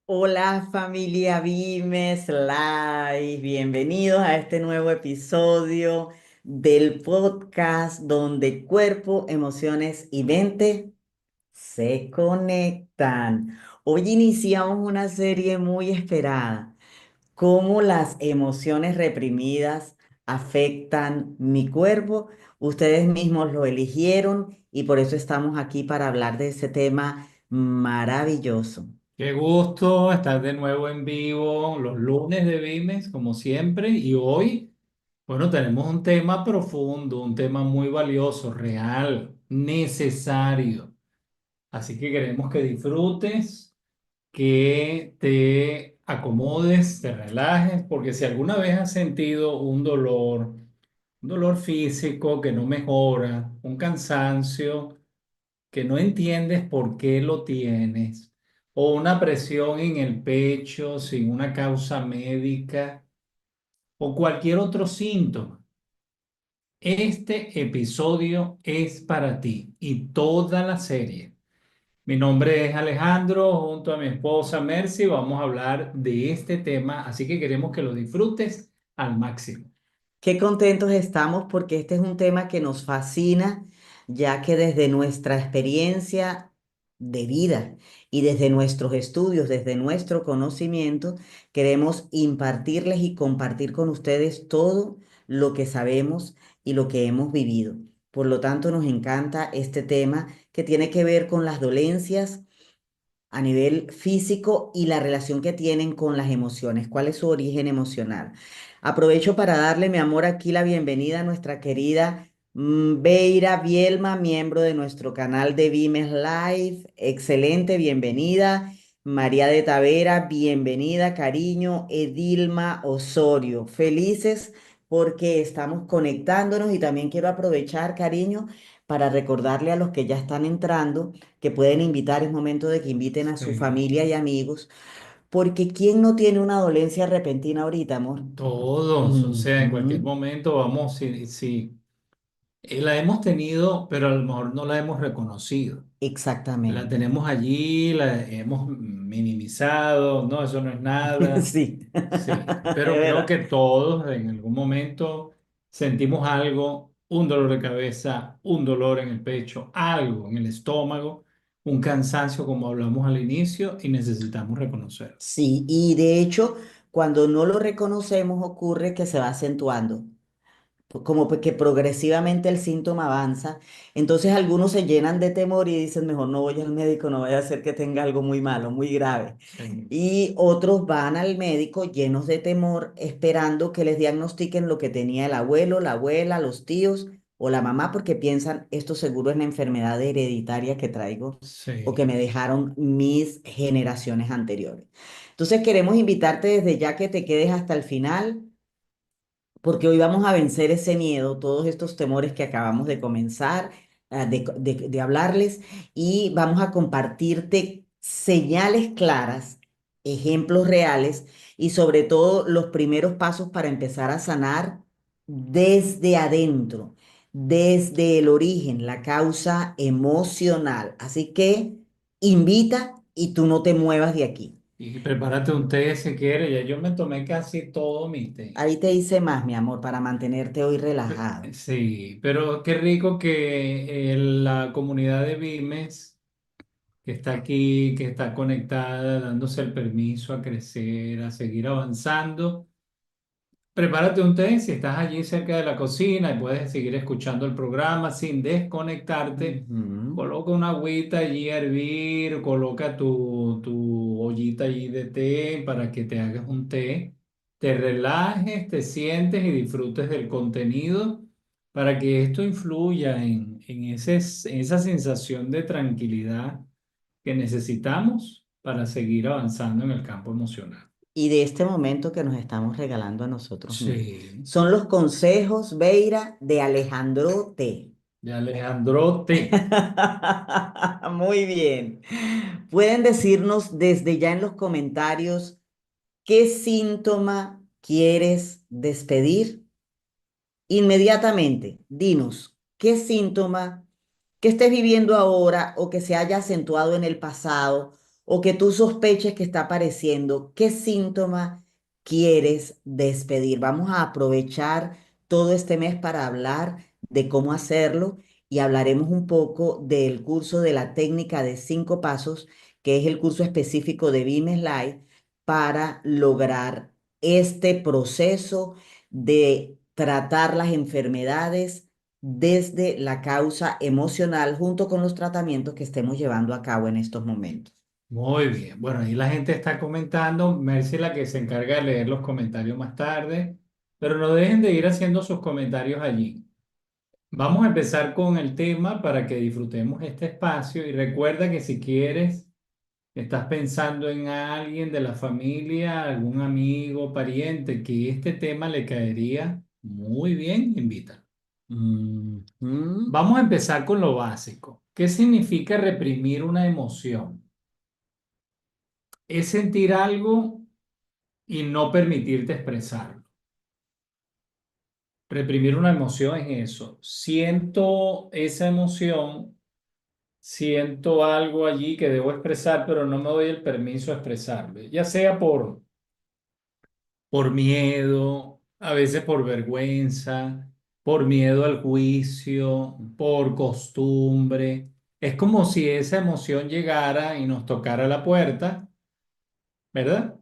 Hola familia Vimes Live, bienvenidos a este nuevo episodio del podcast donde cuerpo, emociones y mente se conectan. Hoy iniciamos una serie muy esperada, cómo las emociones reprimidas afectan mi cuerpo. Ustedes mismos lo eligieron y por eso estamos aquí para hablar de ese tema maravilloso. Qué gusto estar de nuevo en vivo los lunes de Vimes, como siempre. Y hoy, bueno, tenemos un tema profundo, un tema muy valioso, real, necesario. Así que queremos que disfrutes, que te acomodes, te relajes, porque si alguna vez has sentido un dolor físico que no mejora, un cansancio, que no entiendes por qué lo tienes, o una presión en el pecho sin una causa médica, o cualquier otro síntoma, este episodio es para ti y toda la serie. Mi nombre es Alejandro, junto a mi esposa Mercy vamos a hablar de este tema, así que queremos que lo disfrutes al máximo. Qué contentos estamos porque este es un tema que nos fascina, ya que desde nuestra experiencia de vida y desde nuestros estudios, desde nuestro conocimiento, queremos impartirles y compartir con ustedes todo lo que sabemos y lo que hemos vivido. Por lo tanto, nos encanta este tema que tiene que ver con las dolencias a nivel físico y la relación que tienen con las emociones, cuál es su origen emocional. Aprovecho para darle, mi amor, aquí la bienvenida a nuestra querida Beira Bielma, miembro de nuestro canal de Vimes Live. Excelente, bienvenida. María de Tavera, bienvenida, cariño. Edilma Osorio, felices porque estamos conectándonos y también quiero aprovechar, cariño, para recordarle a los que ya están entrando que pueden invitar, es momento de que inviten a su Sí. familia y amigos, porque ¿quién no tiene una dolencia repentina ahorita, amor? Todos, o sea, en cualquier Ujú. momento vamos, si la hemos tenido, pero a lo mejor no la hemos reconocido. La Exactamente. tenemos allí, la hemos minimizado, no, eso no es nada. Sí, Sí, es pero creo verdad. que todos en algún momento sentimos algo, un dolor de cabeza, un dolor en el pecho, algo en el estómago, un cansancio como hablamos al inicio y necesitamos reconocerlo. Sí, y de hecho, cuando no lo reconocemos ocurre que se va acentuando. Como que progresivamente el síntoma avanza. Entonces algunos se llenan de temor y dicen, mejor no voy al médico, no vaya a ser que tenga algo muy malo, muy grave. Sí, Y otros van al médico llenos de temor, esperando que les diagnostiquen lo que tenía el abuelo, la abuela, los tíos o la mamá, porque piensan, esto seguro es la enfermedad hereditaria que traigo o que sí, me dejaron mis generaciones anteriores. Entonces queremos invitarte desde ya que te quedes hasta el final porque hoy vamos a vencer ese miedo, todos estos temores que acabamos de comenzar de hablarles y vamos a compartirte señales claras, ejemplos reales y sobre todo los primeros pasos para empezar a sanar desde adentro, desde el origen, la causa emocional. Así que invita y tú no te muevas de aquí. y prepárate un té si quieres, ya yo me tomé casi todo mi té. Ahí te hice más, mi amor, para mantenerte hoy relajado. Sí, pero qué rico que la comunidad de Vimes que está aquí, que está conectada, dándose el permiso a crecer, a seguir avanzando. Prepárate un té si estás allí cerca de la cocina y puedes seguir escuchando el programa sin desconectarte. Ujú. Coloca una agüita allí a hervir, coloca tu ollita allí de té para que te hagas un té, te relajes, te sientes y disfrutes del contenido para que esto influya en esa sensación de tranquilidad que necesitamos para seguir avanzando en el campo emocional. Y de este momento que nos estamos regalando a nosotros mismos. Sí, Son los consejos, Beira, de Alejandro T. de Alejandro T. Muy bien. Pueden decirnos desde ya en los comentarios qué síntoma quieres despedir. Inmediatamente, dinos qué síntoma que estés viviendo ahora o que se haya acentuado en el pasado o que tú sospeches que está apareciendo, ¿qué síntoma quieres despedir? Vamos a aprovechar todo este mes para hablar de cómo hacerlo y hablaremos un poco del curso de la técnica de 5 pasos, que es el curso específico de Vimes Live para lograr este proceso de tratar las enfermedades desde la causa emocional junto con los tratamientos que estemos llevando a cabo en estos momentos. Muy bien. Bueno, ahí la gente está comentando. Mercy la que se encarga de leer los comentarios más tarde, pero no dejen de ir haciendo sus comentarios allí. Vamos a empezar con el tema para que disfrutemos este espacio y recuerda que si quieres, estás pensando en alguien de la familia, algún amigo, pariente, que este tema le caería muy bien, invita. Ujú. Vamos a empezar con lo básico. ¿Qué significa reprimir una emoción? Es sentir algo y no permitirte expresarlo. Reprimir una emoción es eso. Siento esa emoción, siento algo allí que debo expresar, pero no me doy el permiso de expresarlo, ya sea por miedo, a veces por vergüenza, por miedo al juicio, por costumbre. Es como si esa emoción llegara y nos tocara la puerta, ¿verdad?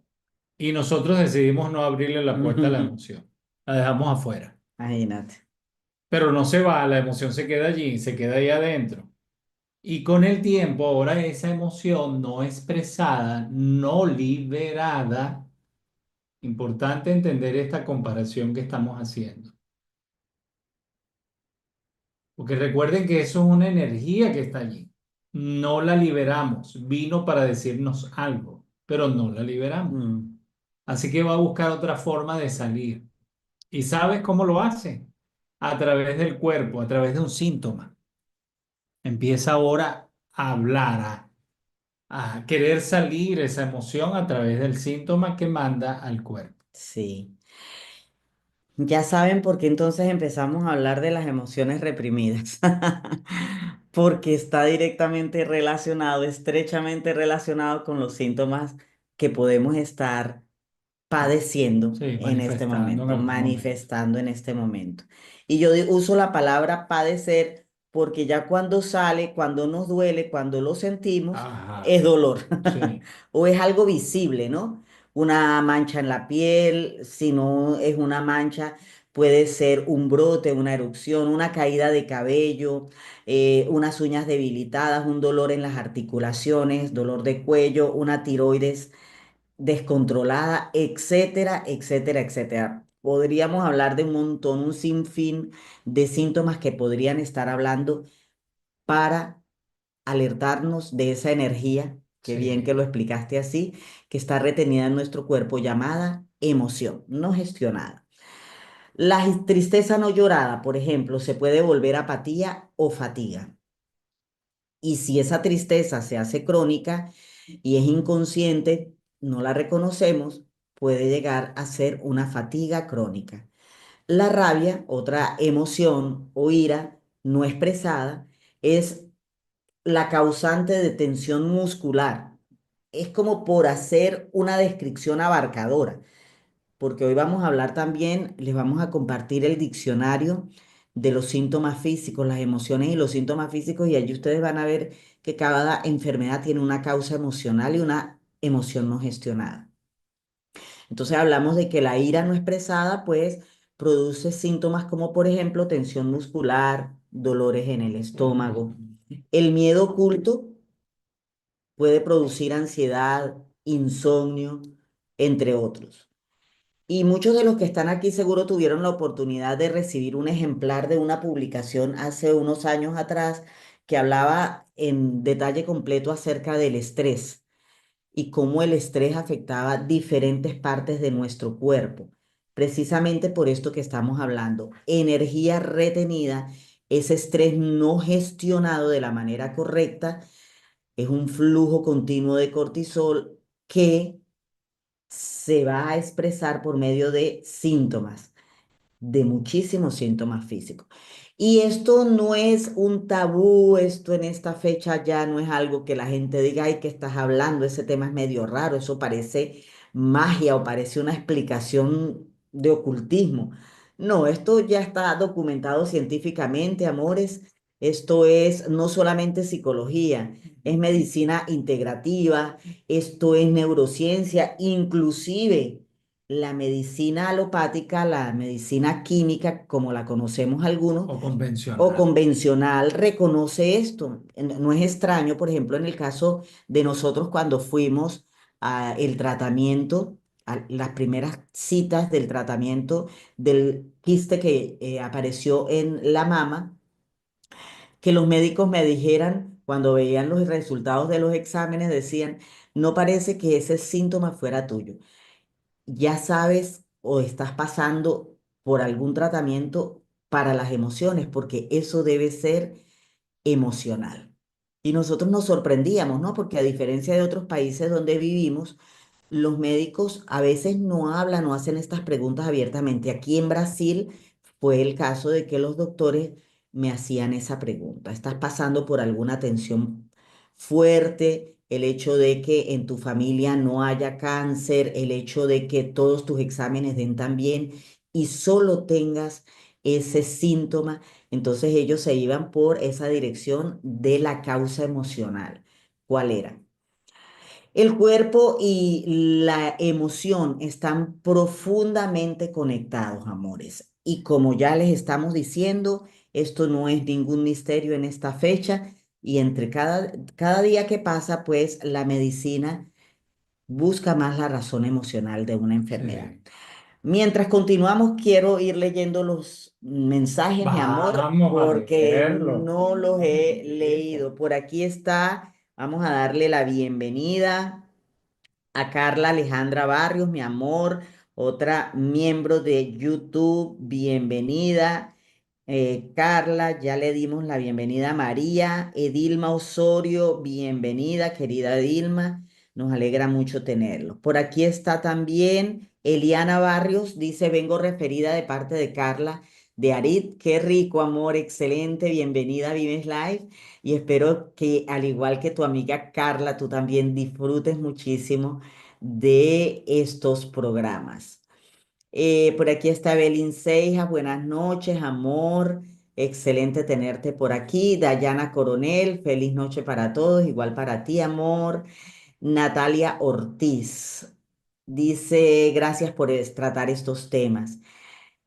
Y nosotros decidimos no abrirle la puerta a la emoción. La dejamos afuera. Imagínate. Pero no se va, la emoción se queda allí, se queda ahí adentro. Y con el tiempo, ahora esa emoción no expresada, no liberada, importante entender esta comparación que estamos haciendo. Porque recuerden que eso es una energía que está allí. No la liberamos. Vino para decirnos algo, pero no la liberamos. Mm, Así que va a buscar otra forma de salir. ¿Y sabes cómo lo hace? A través del cuerpo, a través de un síntoma. Empieza ahora a hablar, a querer salir esa emoción a través del síntoma que manda al cuerpo. sí. Ya saben por qué entonces empezamos a hablar de las emociones reprimidas. Porque está directamente relacionado, estrechamente relacionado con los síntomas que podemos estar padeciendo Sí, en este manifestando en momento, algún momento. manifestando en este momento. Y yo uso la palabra padecer porque ya cuando sale, cuando nos duele, cuando lo sentimos, es Ajá, dolor sí, o es algo visible, ¿no? Una mancha en la piel, si no es una mancha, puede ser un brote, una erupción, una caída de cabello, unas uñas debilitadas, un dolor en las articulaciones, dolor de cuello, una tiroides descontrolada, etcétera, etcétera, etcétera. Podríamos hablar de un montón, un sinfín de síntomas que podrían estar hablando para alertarnos de esa energía, que bien que sí. lo explicaste así, que está retenida en nuestro cuerpo llamada emoción, no gestionada. La tristeza no llorada, por ejemplo, se puede volver apatía o fatiga. Y si esa tristeza se hace crónica y es inconsciente, no la reconocemos, puede llegar a ser una fatiga crónica. La rabia, otra emoción o ira no expresada, es la causante de tensión muscular. Es como por hacer una descripción abarcadora, porque hoy vamos a hablar también, les vamos a compartir el diccionario de los síntomas físicos, las emociones y los síntomas físicos, y allí ustedes van a ver que cada enfermedad tiene una causa emocional y una emoción no gestionada. Entonces hablamos de que la ira no expresada, pues, produce síntomas como, por ejemplo, tensión muscular, dolores en el estómago. Mm, El miedo oculto puede producir ansiedad, insomnio, entre otros. Y muchos de los que están aquí seguro tuvieron la oportunidad de recibir un ejemplar de una publicación hace unos años atrás que hablaba en detalle completo acerca del estrés y cómo el estrés afectaba diferentes partes de nuestro cuerpo. Precisamente por esto que estamos hablando, energía retenida, ese estrés no gestionado de la manera correcta, es un flujo continuo de cortisol que se va a expresar por medio de síntomas, de muchísimos síntomas físicos. Y esto no es un tabú, esto en esta fecha ya no es algo que la gente diga, ay, ¿qué estás hablando? Ese tema es medio raro, eso parece magia o parece una explicación de ocultismo. No, esto ya está documentado científicamente, amores. Esto es no solamente psicología, es medicina integrativa, esto es neurociencia, inclusive la medicina alopática, la medicina química, como la conocemos algunos, O o convencional. convencional, reconoce esto. No es extraño, por ejemplo, en el caso de nosotros cuando fuimos a el tratamiento, a las primeras citas del tratamiento del quiste que apareció en la mama, que los médicos me dijeran, cuando veían los resultados de los exámenes, decían, no parece que ese síntoma fuera tuyo, ya sabes o estás pasando por algún tratamiento para las emociones, porque eso debe ser emocional. Y nosotros nos sorprendíamos, ¿no? Porque a diferencia de otros países donde vivimos, los médicos a veces no hablan o hacen estas preguntas abiertamente. Aquí en Brasil fue el caso de que los doctores me hacían esa pregunta. ¿Estás pasando por alguna tensión fuerte? El hecho de que en tu familia no haya cáncer, el hecho de que todos tus exámenes den tan bien y solo tengas ese síntoma. Entonces ellos se iban por esa dirección de la causa emocional. ¿Cuál era? El cuerpo y la emoción están profundamente conectados, amores. Y como ya les estamos diciendo, esto no es ningún misterio en esta fecha. Y entre cada día que pasa, pues la medicina busca más la razón emocional de una enfermedad. Sí. Mientras continuamos, quiero ir leyendo los mensajes, mi amor, Vamos a porque leerlo. no los he leído. Por aquí está, vamos a darle la bienvenida a Carla Alejandra Barrios, mi amor, otra miembro de YouTube, bienvenida. Carla, ya le dimos la bienvenida a María. Edilma Osorio, bienvenida, querida Edilma. Nos alegra mucho tenerlo. Por aquí está también Eliana Barrios, dice, vengo referida de parte de Carla de Arid. Qué rico, amor, excelente. Bienvenida a Vives Live y espero que al igual que tu amiga Carla, tú también disfrutes muchísimo de estos programas. Por aquí está Belín Seijas, buenas noches, amor. Excelente tenerte por aquí. Dayana Coronel, feliz noche para todos, igual para ti, amor. Natalia Ortiz dice, gracias por tratar estos temas.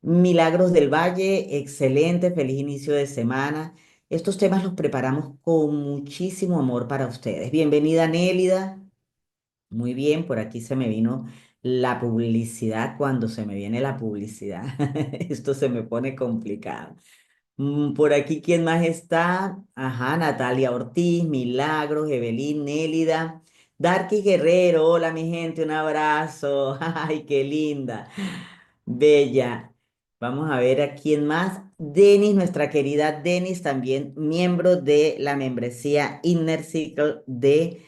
Milagros del Valle, excelente, feliz inicio de semana. Estos temas los preparamos con muchísimo amor para ustedes. Bienvenida, Nélida. Muy bien, por aquí se me vino la publicidad. Cuando se me viene la publicidad, esto se me pone complicado. Por aquí, ¿quién más está? Ajá, Natalia Ortiz, Milagros, Evelyn, Nélida, Darky Guerrero. Hola, mi gente, un abrazo. Ay, qué linda, bella. Vamos a ver a quién más. Denis, nuestra querida Denis, también miembro de la membresía Inner Circle de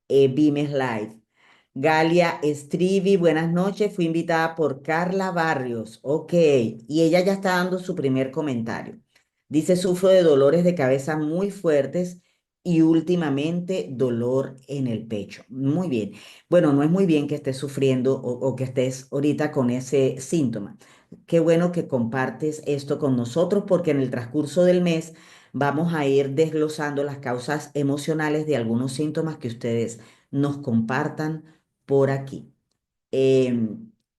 Vimes Live. Galia Strivi, buenas noches. Fui invitada por Carla Barrios. Ok, y ella ya está dando su primer comentario. Dice, sufro de dolores de cabeza muy fuertes y últimamente dolor en el pecho. Muy bien. Bueno, no es muy bien que estés sufriendo o que estés ahorita con ese síntoma. Qué bueno que compartes esto con nosotros porque en el transcurso del mes vamos a ir desglosando las causas emocionales de algunos síntomas que ustedes nos compartan por aquí.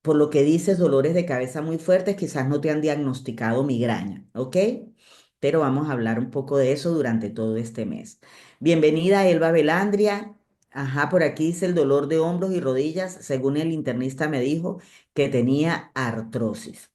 Por lo que dices, dolores de cabeza muy fuertes, quizás no te han diagnosticado migraña, ¿ok? Pero vamos a hablar un poco de eso durante todo este mes. Bienvenida, Elba Belandria. Ajá, por aquí dice el dolor de hombros y rodillas, según el internista me dijo que tenía artrosis.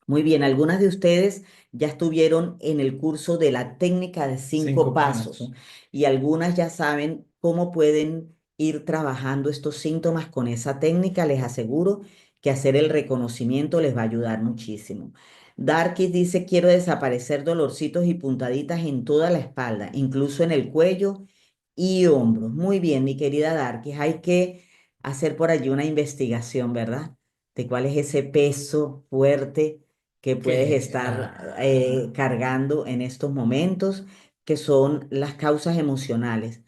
Muy bien, algunas de ustedes ya estuvieron en el curso de la técnica de 5 pasos Pasos. y algunas ya saben cómo pueden ir trabajando estos síntomas con esa técnica. Les aseguro que hacer el reconocimiento les va a ayudar muchísimo. Darkis dice, quiero desaparecer dolorcitos y puntaditas en toda la espalda, incluso en el cuello y hombros. Muy bien, mi querida Darkis, hay que hacer por allí una investigación, ¿verdad? De cuál es ese peso fuerte que puedes estar Claro. cargando en estos momentos, que son las causas emocionales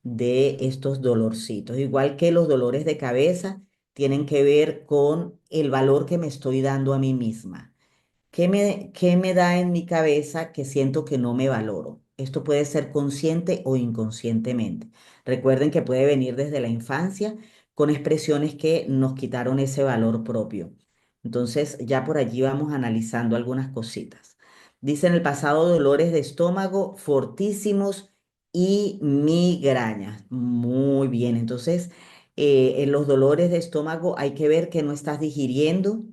de estos dolorcitos. Igual que los dolores de cabeza tienen que ver con el valor que me estoy dando a mí misma. Qué me da en mi cabeza que siento que no me valoro? Esto puede ser consciente o inconscientemente. Recuerden que puede venir desde la infancia con expresiones que nos quitaron ese valor propio. Entonces, ya por allí vamos analizando algunas cositas. Dice en el pasado dolores de estómago fortísimos y migrañas. Muy bien, entonces, en los dolores de estómago hay que ver que no estás digiriendo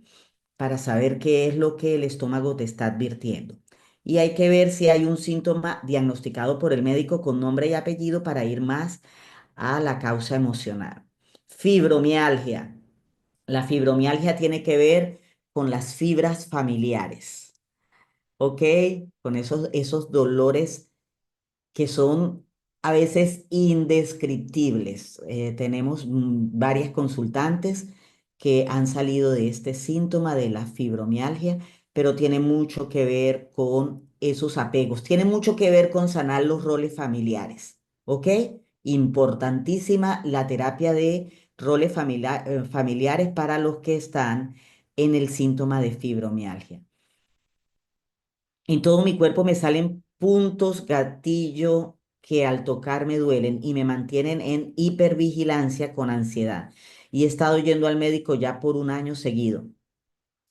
para saber qué es lo que el estómago te está advirtiendo. Y hay que ver si hay un síntoma diagnosticado por el médico con nombre y apellido para ir más a la causa emocional. Fibromialgia. La fibromialgia tiene que ver con las fibras familiares, ¿ok? Con esos dolores que son a veces indescriptibles. Tenemos varias consultantes que han salido de este síntoma de la fibromialgia, pero tiene mucho que ver con esos apegos, tiene mucho que ver con sanar los roles familiares, ¿ok? Importantísima la terapia de roles familiares para los que están en el síntoma de fibromialgia. En todo mi cuerpo me salen puntos gatillo que al tocar me duelen y me mantienen en hipervigilancia con ansiedad. Y he estado yendo al médico ya por un año seguido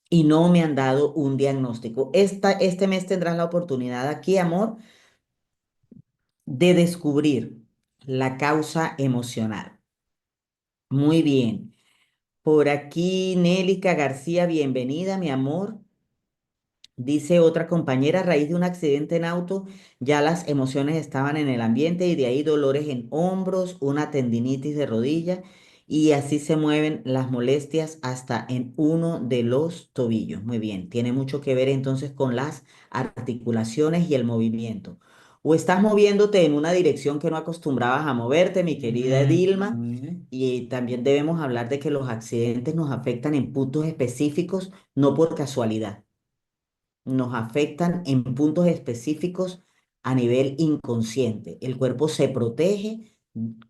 y no me han dado un diagnóstico. Este mes tendrás la oportunidad aquí, amor, de descubrir la causa emocional. Muy bien. Por aquí, Nélica García, bienvenida, mi amor. Dice otra compañera, a raíz de un accidente en auto, ya las emociones estaban en el ambiente y de ahí dolores en hombros, una tendinitis de rodilla y así se mueven las molestias hasta en uno de los tobillos. Muy bien, tiene mucho que ver entonces con las articulaciones y el movimiento. O estás moviéndote en una dirección que no acostumbrabas a moverte, mi querida Dilma, Ujú. y también debemos hablar de que los accidentes nos afectan en puntos específicos, no por casualidad, nos afectan en puntos específicos a nivel inconsciente. El cuerpo se protege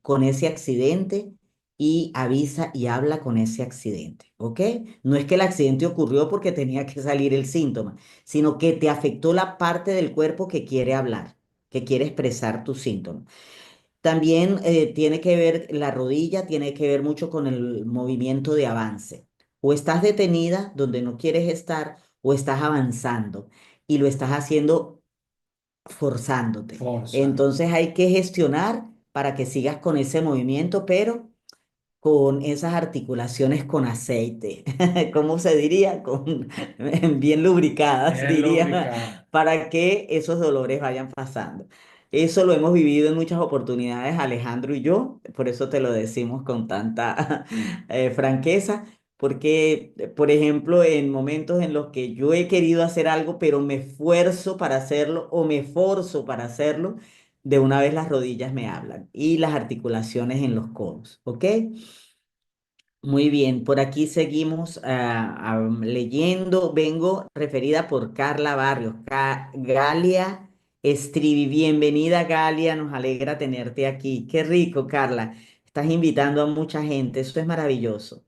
con ese accidente y avisa y habla con ese accidente, ¿ok? No es que el accidente ocurrió porque tenía que salir el síntoma, sino que te afectó la parte del cuerpo que quiere hablar, que quiere expresar tus síntomas. También tiene que ver la rodilla, tiene que ver mucho con el movimiento de avance. O estás detenida donde no quieres estar, o estás avanzando y lo estás haciendo forzándote. Forza. Entonces hay que gestionar para que sigas con ese movimiento, pero con esas articulaciones con aceite, ¿cómo se diría? Con, bien lubricadas, Bien diría, lubricada. para que esos dolores vayan pasando. Eso lo hemos vivido en muchas oportunidades, Alejandro y yo, por eso te lo decimos con tanta franqueza, porque, por ejemplo, en momentos en los que yo he querido hacer algo, pero me esfuerzo para hacerlo o me forzo para hacerlo, de una vez las rodillas me hablan y las articulaciones en los codos, ¿ok? Muy bien, por aquí seguimos leyendo. Vengo referida por Carla Barrios. Galia Estribi, bienvenida Galia, nos alegra tenerte aquí. Qué rico, Carla. Estás invitando a mucha gente, eso es maravilloso.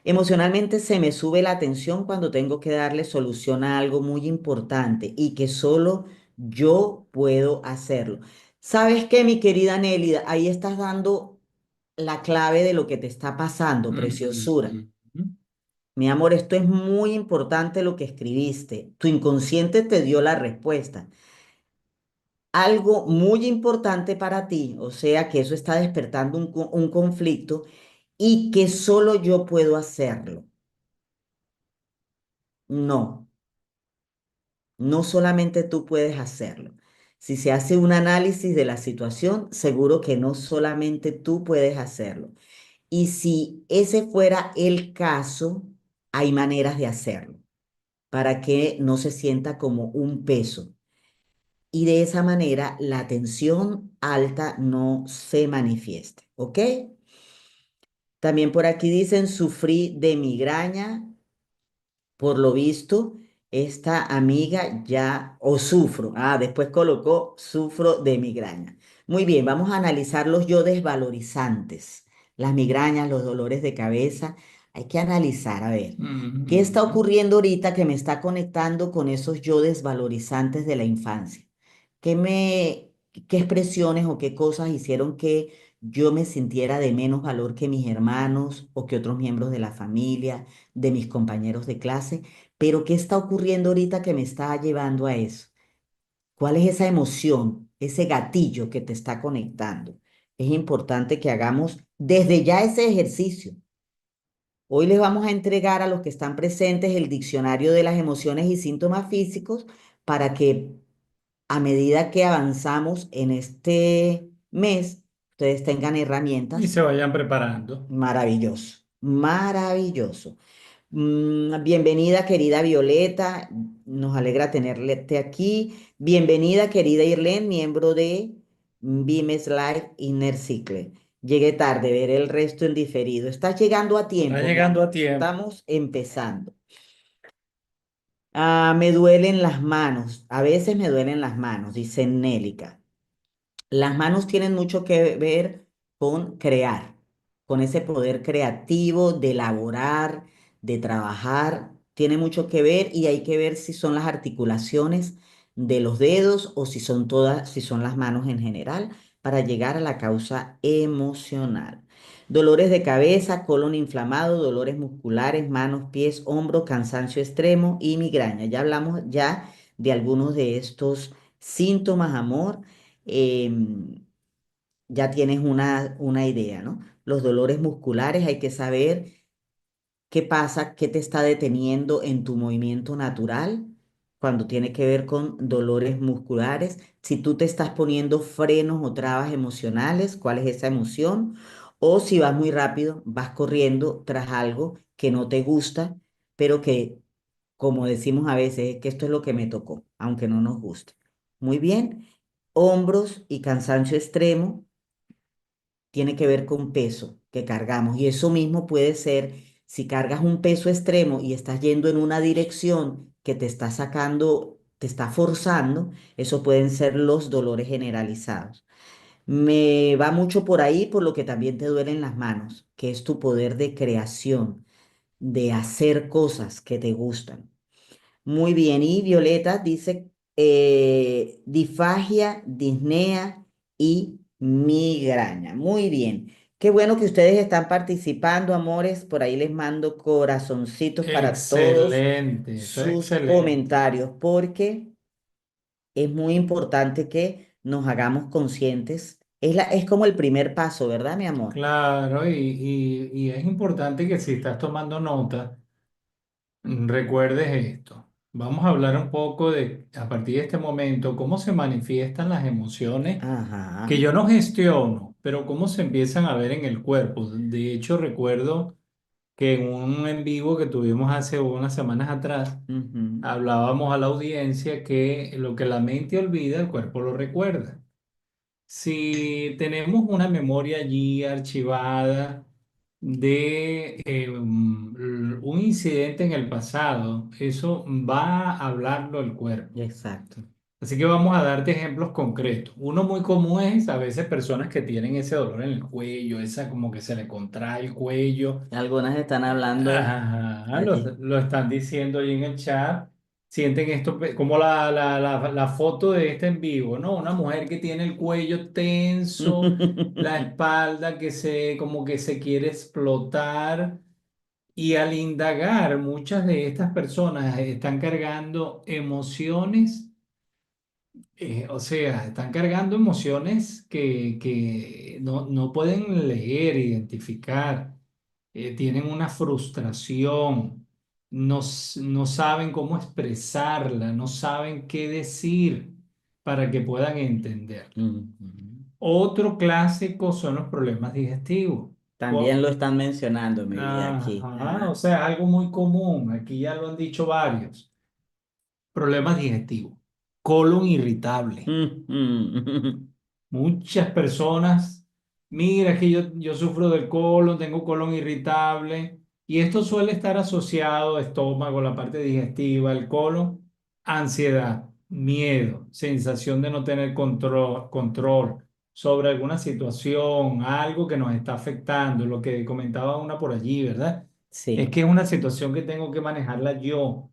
Emocionalmente se me sube la tensión cuando tengo que darle solución a algo muy importante y que solo yo puedo hacerlo. ¿Sabes qué, mi querida Nélida? Ahí estás dando la clave de lo que te está pasando, Ujú, preciosura. ujú. Mi amor, esto es muy importante lo que escribiste. Tu inconsciente te dio la respuesta. Algo muy importante para ti, o sea que eso está despertando un conflicto y que solo yo puedo hacerlo. No, no solamente tú puedes hacerlo. Si se hace un análisis de la situación, seguro que no solamente tú puedes hacerlo. Y si ese fuera el caso, hay maneras de hacerlo para que no se sienta como un peso. Y de esa manera la tensión alta no se manifieste, ¿ok? También por aquí dicen, sufrí de migraña, por lo visto. esta amiga ya, o sufro, después colocó sufro de migraña. Muy bien, vamos a analizar los yo desvalorizantes, las migrañas, los dolores de cabeza. Hay que analizar, a ver, ¿qué está Ujú. ocurriendo ahorita que me está conectando con esos yo desvalorizantes de la infancia? ¿Qué me, qué expresiones o qué cosas hicieron que yo me sintiera de menos valor que mis hermanos o que otros miembros de la familia, de mis compañeros de clase? Pero ¿qué está ocurriendo ahorita que me está llevando a eso? ¿Cuál es esa emoción, ese gatillo que te está conectando? Es importante que hagamos desde ya ese ejercicio. Hoy les vamos a entregar a los que están presentes el diccionario de las emociones y síntomas físicos para que a medida que avanzamos en este mes, ustedes tengan Y herramientas. se vayan preparando. Maravilloso, maravilloso. Bienvenida, querida Violeta. Nos alegra tenerte aquí. Bienvenida, querida Irene, miembro de Vimes Life Inner Circle. Llegué tarde, veré el resto en diferido. Estás llegando a Está tiempo, mi llegando amor. a tiempo. Estamos empezando. Me duelen las manos. A veces me duelen las manos, dice Nélica. Las manos tienen mucho que ver con crear, con ese poder creativo de elaborar, de trabajar. Tiene mucho que ver y hay que ver si son las articulaciones de los dedos o si son todas, si son las manos en general para llegar a la causa emocional. Dolores de cabeza, colon inflamado, dolores musculares, manos, pies, hombros, cansancio extremo y migraña. Ya hablamos ya de algunos de estos síntomas, amor. Ya tienes una idea, ¿no? Los dolores musculares, hay que saber qué pasa, qué te está deteniendo en tu movimiento natural cuando tiene que ver con dolores musculares. Si tú te estás poniendo frenos o trabas emocionales, ¿cuál es esa emoción? O si vas muy rápido, vas corriendo tras algo que no te gusta, pero que, como decimos a veces, es que esto es lo que me tocó, aunque no nos guste. Muy bien. Hombros y cansancio extremo tiene que ver con peso que cargamos. Y eso mismo puede ser si cargas un peso extremo y estás yendo en una dirección que te está sacando, te está forzando, eso pueden ser los dolores generalizados. Me va mucho por ahí, por lo que también te duelen las manos, que es tu poder de creación, de hacer cosas que te gustan. Muy bien, y Violeta dice disfagia, disnea y migraña. Muy bien. Qué bueno que ustedes están participando, amores. Por ahí les mando corazoncitos para todos Excelente, eso es sus excelente. comentarios, porque es muy importante que nos hagamos conscientes. Es como el primer paso, ¿verdad, mi amor? Claro, y es importante que si estás tomando nota, recuerdes esto. Vamos a hablar un poco de, a partir de este momento, cómo se manifiestan las emociones que Ajá. yo no gestiono, pero cómo se empiezan a ver en el cuerpo. De hecho, recuerdo que en un en vivo que tuvimos hace unas semanas atrás, Ujú. hablábamos a la audiencia que lo que la mente olvida, el cuerpo lo recuerda. Si tenemos una memoria allí archivada de un incidente en el pasado, eso va a hablarlo el cuerpo. Exacto. Así que vamos a darte ejemplos concretos. Uno muy común es a veces personas que tienen ese dolor en el cuello, esa como que se le contrae el cuello. Algunas están hablando Ajá, allí. lo están diciendo ahí en el chat. Sienten esto como la foto de este en vivo, ¿no? Una mujer que tiene el cuello tenso, la espalda que se, como que se quiere explotar. Y al indagar, muchas de estas personas están cargando emociones, o sea, están cargando emociones que no pueden leer, identificar, tienen una frustración, no saben cómo expresarla, no saben qué decir para que puedan entender. Ujú. Otro clásico son los problemas digestivos. También lo están mencionando, mi vida, aquí. Ajá, o Ajá. sea, algo muy común, aquí ya lo han dicho varios. Problemas digestivos, colon irritable. Ujú. Muchas personas, mira, es que yo sufro del colon, tengo colon irritable Y esto suele estar asociado, estómago, la parte digestiva, el colon, ansiedad, miedo, sensación de no tener control sobre alguna situación, algo que nos está afectando, lo que comentaba una por allí, ¿verdad? Es Sí. que es una situación que tengo que manejarla yo.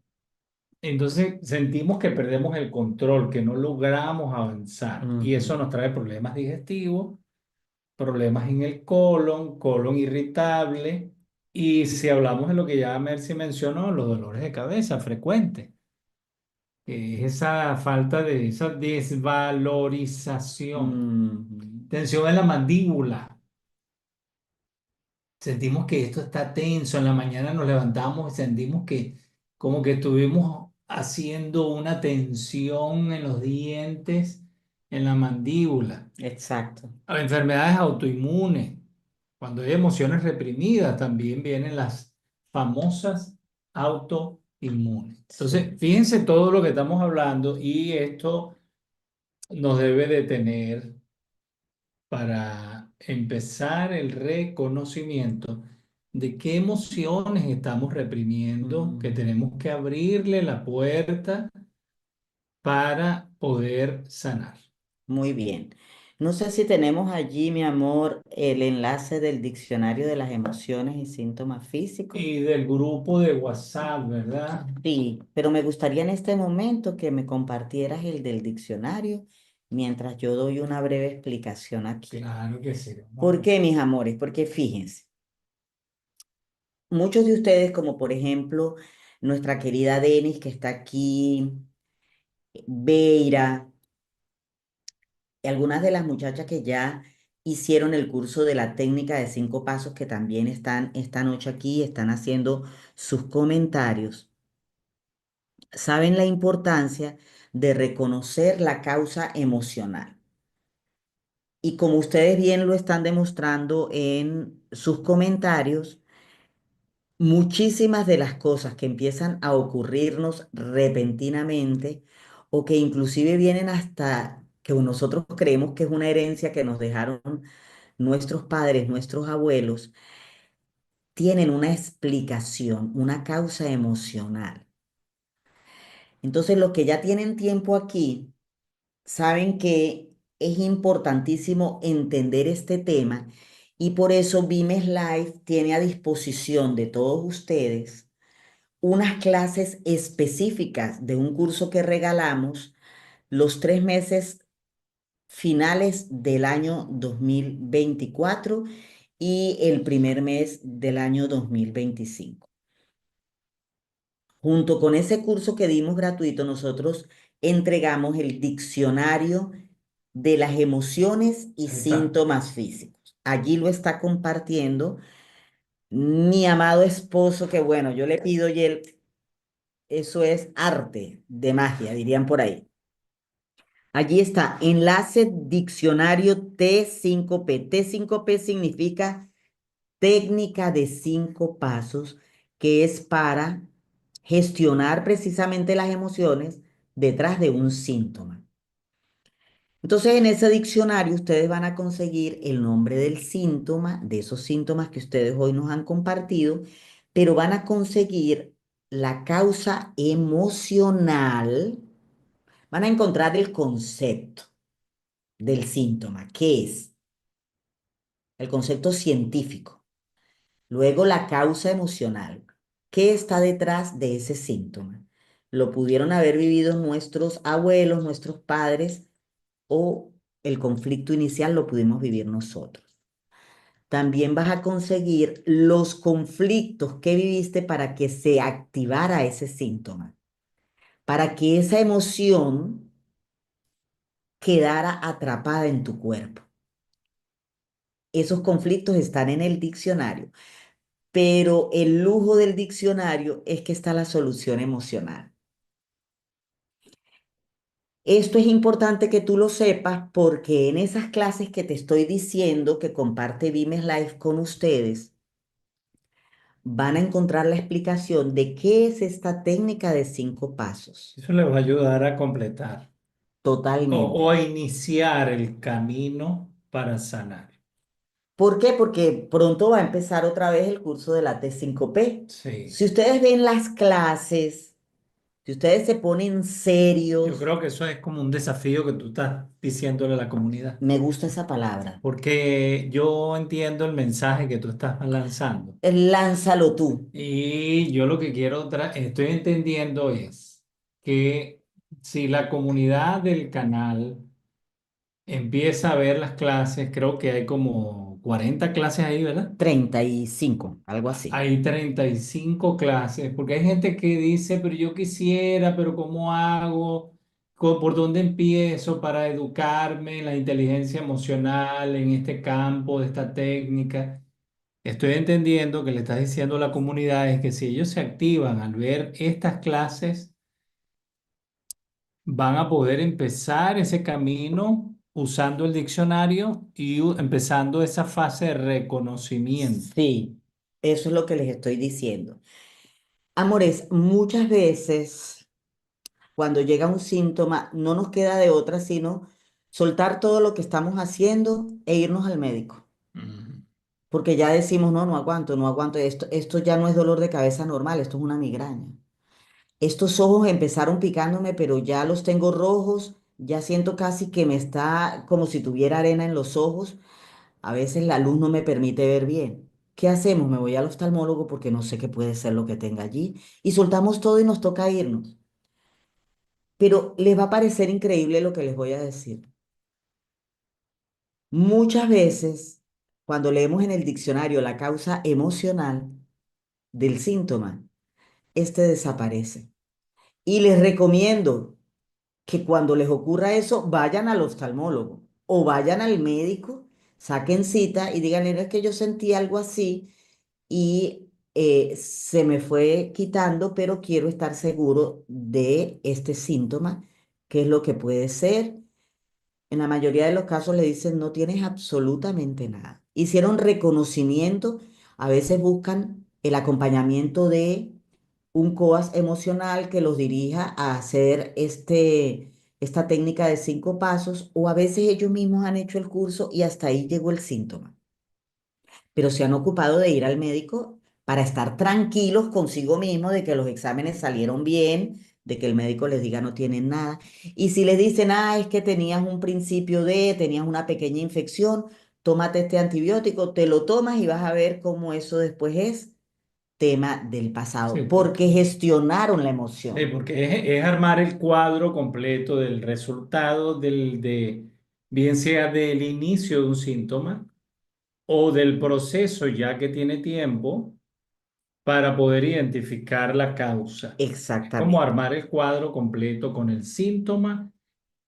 Entonces sentimos que perdemos el control, que no logramos avanzar y eso Ujú. nos trae problemas digestivos, problemas en el colon, colon irritable y si hablamos de lo que ya Mercy mencionó, los dolores de cabeza frecuentes, que es esa falta de esa desvalorización, Ujú. tensión en la mandíbula. Sentimos que esto está tenso. En la mañana nos levantamos y sentimos que como que estuvimos haciendo una tensión en los dientes, en la mandíbula. Exacto. Enfermedades autoinmunes. Cuando hay emociones reprimidas, también vienen las famosas autoinmunes. Sí. Entonces, fíjense todo lo que estamos hablando y esto nos debe de tener para empezar el reconocimiento de qué emociones estamos reprimiendo, que Ujú. tenemos que abrirle la puerta para poder sanar. Muy bien. No sé si tenemos allí, mi amor, el enlace del diccionario de las emociones y síntomas físicos. Y del grupo de WhatsApp, ¿verdad? Sí, pero me gustaría en este momento que me compartieras el del diccionario mientras yo doy una breve explicación aquí. Claro que sí. Vamos a ¿Por ver. qué, mis amores? Porque fíjense, muchos de ustedes, como por ejemplo nuestra querida Denis que está aquí, Beira, y algunas de las muchachas que ya hicieron el curso de la técnica de 5 pasos que también están esta noche aquí, están haciendo sus comentarios, saben la importancia de reconocer la causa emocional. Y como ustedes bien lo están demostrando en sus comentarios, muchísimas de las cosas que empiezan a ocurrirnos repentinamente o que inclusive vienen hasta que nosotros creemos que es una herencia que nos dejaron nuestros padres, nuestros abuelos, tienen una explicación, una causa emocional. Entonces, los que ya tienen tiempo aquí saben que es importantísimo entender este tema y por eso Vimes Live tiene a disposición de todos ustedes unas clases específicas de un curso que regalamos los 3 meses finales del año 2024 y el primer mes del año 2025. Junto con ese curso que dimos gratuito, nosotros entregamos el diccionario de las emociones y Ahí está. síntomas físicos. Allí lo está compartiendo mi amado esposo, que bueno, yo le pido y él, eso es arte de magia, dirían por ahí. Allí está, enlace diccionario T5P. T5P significa técnica de 5 pasos, que es para gestionar precisamente las emociones detrás de un síntoma. Entonces, en ese diccionario ustedes van a conseguir el nombre del síntoma, de esos síntomas que ustedes hoy nos han compartido, pero van a conseguir la causa emocional, van a encontrar el concepto del síntoma, ¿qué es? El concepto científico. Luego la causa emocional. ¿Qué está detrás de ese síntoma? Lo pudieron haber vivido nuestros abuelos, nuestros padres, o el conflicto inicial lo pudimos vivir nosotros. También vas a conseguir los conflictos que viviste para que se activara ese síntoma, para que esa emoción quedara atrapada en tu cuerpo. Esos conflictos están en el diccionario. Pero el lujo del diccionario es que está la solución emocional. Esto es importante que tú lo sepas porque en esas clases que te estoy diciendo que comparte Vimes Life con ustedes, van a encontrar la explicación de qué es esta técnica de 5 pasos. Eso les va a ayudar a completar o Totalmente. a iniciar el camino para sanar. ¿Por qué? Porque pronto va a empezar otra vez el curso de la T5P. Sí, Si ustedes ven las clases, si ustedes se ponen yo serios, creo que eso es como un desafío que tú estás diciéndole a la comunidad, me gusta esa palabra, porque yo entiendo el mensaje que tú estás lanzando lánzalo tú. y yo lo que estoy entendiendo es que si la comunidad del canal empieza a ver las clases, creo que hay como 40 clases ahí, ¿verdad? 35, algo así. Hay 35 clases, porque hay gente que dice, pero yo quisiera, pero ¿cómo hago? ¿Por dónde empiezo para educarme en la inteligencia emocional, en este campo, de esta técnica? Estoy entendiendo que le estás diciendo a la comunidad es que si ellos se activan al ver estas clases, van a poder empezar ese camino usando el diccionario y empezando esa fase de reconocimiento. Sí, eso es lo que les estoy diciendo. Amores, muchas veces cuando llega un síntoma no nos queda de otra sino soltar todo lo que estamos haciendo e irnos al médico. Ujú. Porque ya decimos, no, no aguanto, no aguanto, esto ya no es dolor de cabeza normal, esto es una migraña. Estos ojos empezaron picándome, pero ya los tengo rojos, ya siento casi que me está como si tuviera arena en los ojos. A veces la luz no me permite ver bien. ¿Qué hacemos? Me voy al oftalmólogo porque no sé qué puede ser lo que tenga allí. Y soltamos todo y nos toca irnos. Pero les va a parecer increíble lo que les voy a decir. Muchas veces, cuando leemos en el diccionario la causa emocional del síntoma, este desaparece. Y les recomiendo que cuando les ocurra eso, vayan al oftalmólogo o vayan al médico, saquen cita y díganle, "No, es que yo sentí algo así y se me fue quitando, pero quiero estar seguro de este síntoma, qué es lo que puede ser". En la mayoría de los casos le dicen, no tienes absolutamente nada. Hicieron reconocimiento, a veces buscan el acompañamiento de un coach emocional que los dirija a hacer esta técnica de 5 pasos, o a veces ellos mismos han hecho el curso y hasta ahí llegó el síntoma, pero se han ocupado de ir al médico para estar tranquilos consigo mismo de que los exámenes salieron bien, de que el médico les diga no tienen nada. Y si les dicen, es que tenías un principio tenías una pequeña infección, tómate este antibiótico, te lo tomas y vas a ver cómo eso después es tema del Sí, pasado, porque porque gestionaron la Sí, emoción. porque es armar el cuadro completo del resultado bien sea del inicio de un síntoma o del proceso ya que tiene tiempo para poder identificar la causa. Es como Exactamente. armar el cuadro completo con el síntoma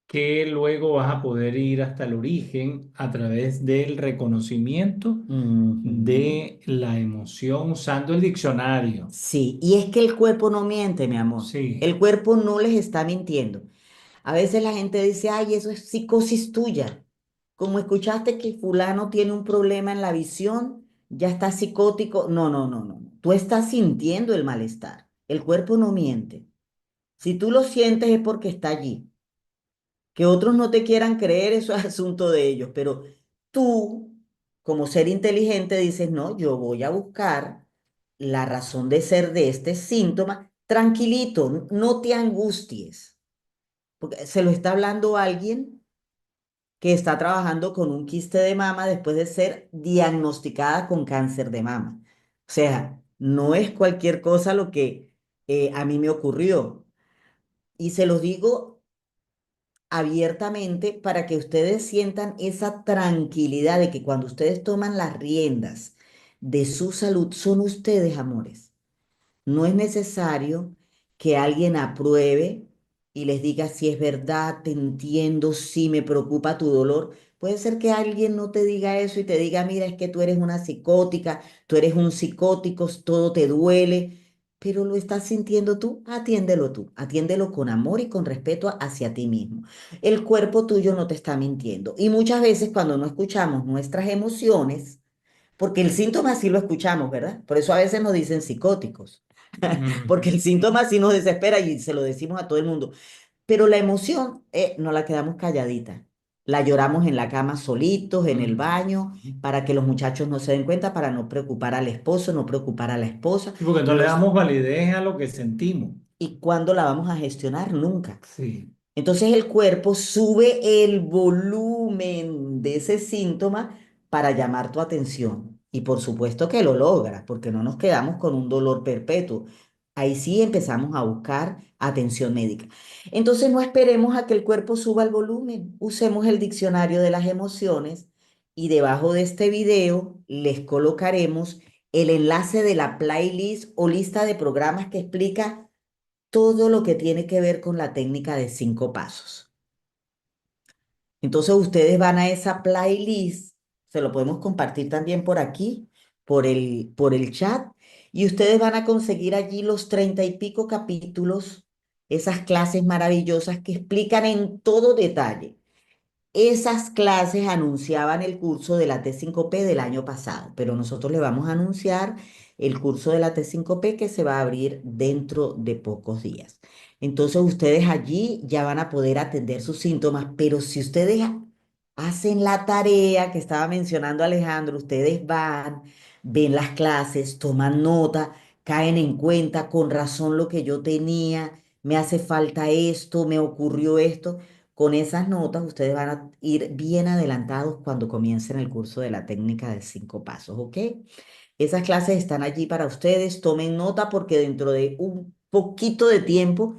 que luego vas a poder ir hasta el origen a través del reconocimiento Ujú. de la emoción usando el diccionario. Sí, y es que el cuerpo no miente, mi amor. Sí. El cuerpo no les está mintiendo. A veces la gente dice, ay, eso es psicosis tuya. Como escuchaste que fulano tiene un problema en la visión, ya está psicótico. No, no, no, no. Tú estás sintiendo el malestar. El cuerpo no miente. Si tú lo sientes es porque está allí. Que otros no te quieran creer, eso es asunto de ellos. Pero tú, como ser inteligente, dices, no, yo voy a buscar la razón de ser de este síntoma. Tranquilito, no te angusties. Porque se lo está hablando alguien que está trabajando con un quiste de mama después de ser diagnosticada con cáncer de mama. O sea, no es cualquier cosa lo que a mí me ocurrió. Y se los digo abiertamente para que ustedes sientan esa tranquilidad de que cuando ustedes toman las riendas de su salud, son ustedes, amores. No es necesario que alguien apruebe y les diga si es verdad, te entiendo, si me preocupa tu dolor. Puede ser que alguien no te diga eso y te diga, mira, es que tú eres una psicótica, tú eres un psicótico, todo te duele, pero lo estás sintiendo tú, atiéndelo con amor y con respeto hacia ti mismo. El cuerpo tuyo no te está mintiendo. Y muchas veces cuando no escuchamos nuestras emociones, porque el síntoma sí lo escuchamos, ¿verdad? Por eso a veces nos dicen psicóticos, porque Ujú. el síntoma sí nos desespera y se lo decimos a todo el mundo. Pero la emoción, nos la quedamos calladita. La lloramos en la cama solitos, en el Mm. baño, para que los muchachos no se den cuenta, para no preocupar al esposo, no preocupar a la esposa. Sí, porque no le Los, damos validez a lo que sentimos. ¿Y cuándo la vamos a gestionar? Nunca. Sí. Entonces el cuerpo sube el volumen de ese síntoma para llamar tu atención. Y por supuesto que lo logra, porque no nos quedamos con un dolor perpetuo. Ahí sí empezamos a buscar atención médica. Entonces no esperemos a que el cuerpo suba el volumen. Usemos el diccionario de las emociones y debajo de este video les colocaremos el enlace de la playlist o lista de programas que explica todo lo que tiene que ver con la técnica de 5 pasos. Entonces ustedes van a esa playlist, se lo podemos compartir también por aquí, por el chat, y ustedes van a conseguir allí los 30 y pico capítulos, esas clases maravillosas que explican en todo detalle. Esas clases anunciaban el curso de la T5P del año pasado, pero nosotros le vamos a anunciar el curso de la T5P que se va a abrir dentro de pocos días. Entonces ustedes allí ya van a poder atender sus síntomas, pero si ustedes hacen la tarea que estaba mencionando Alejandro, ustedes van, ven las clases, toman nota, caen en cuenta con razón lo que yo tenía, me hace falta esto, me ocurrió esto. Con esas notas ustedes van a ir bien adelantados cuando comiencen el curso de la técnica de 5 pasos, ¿ok? Esas clases están allí para ustedes. Tomen nota porque dentro de un poquito de tiempo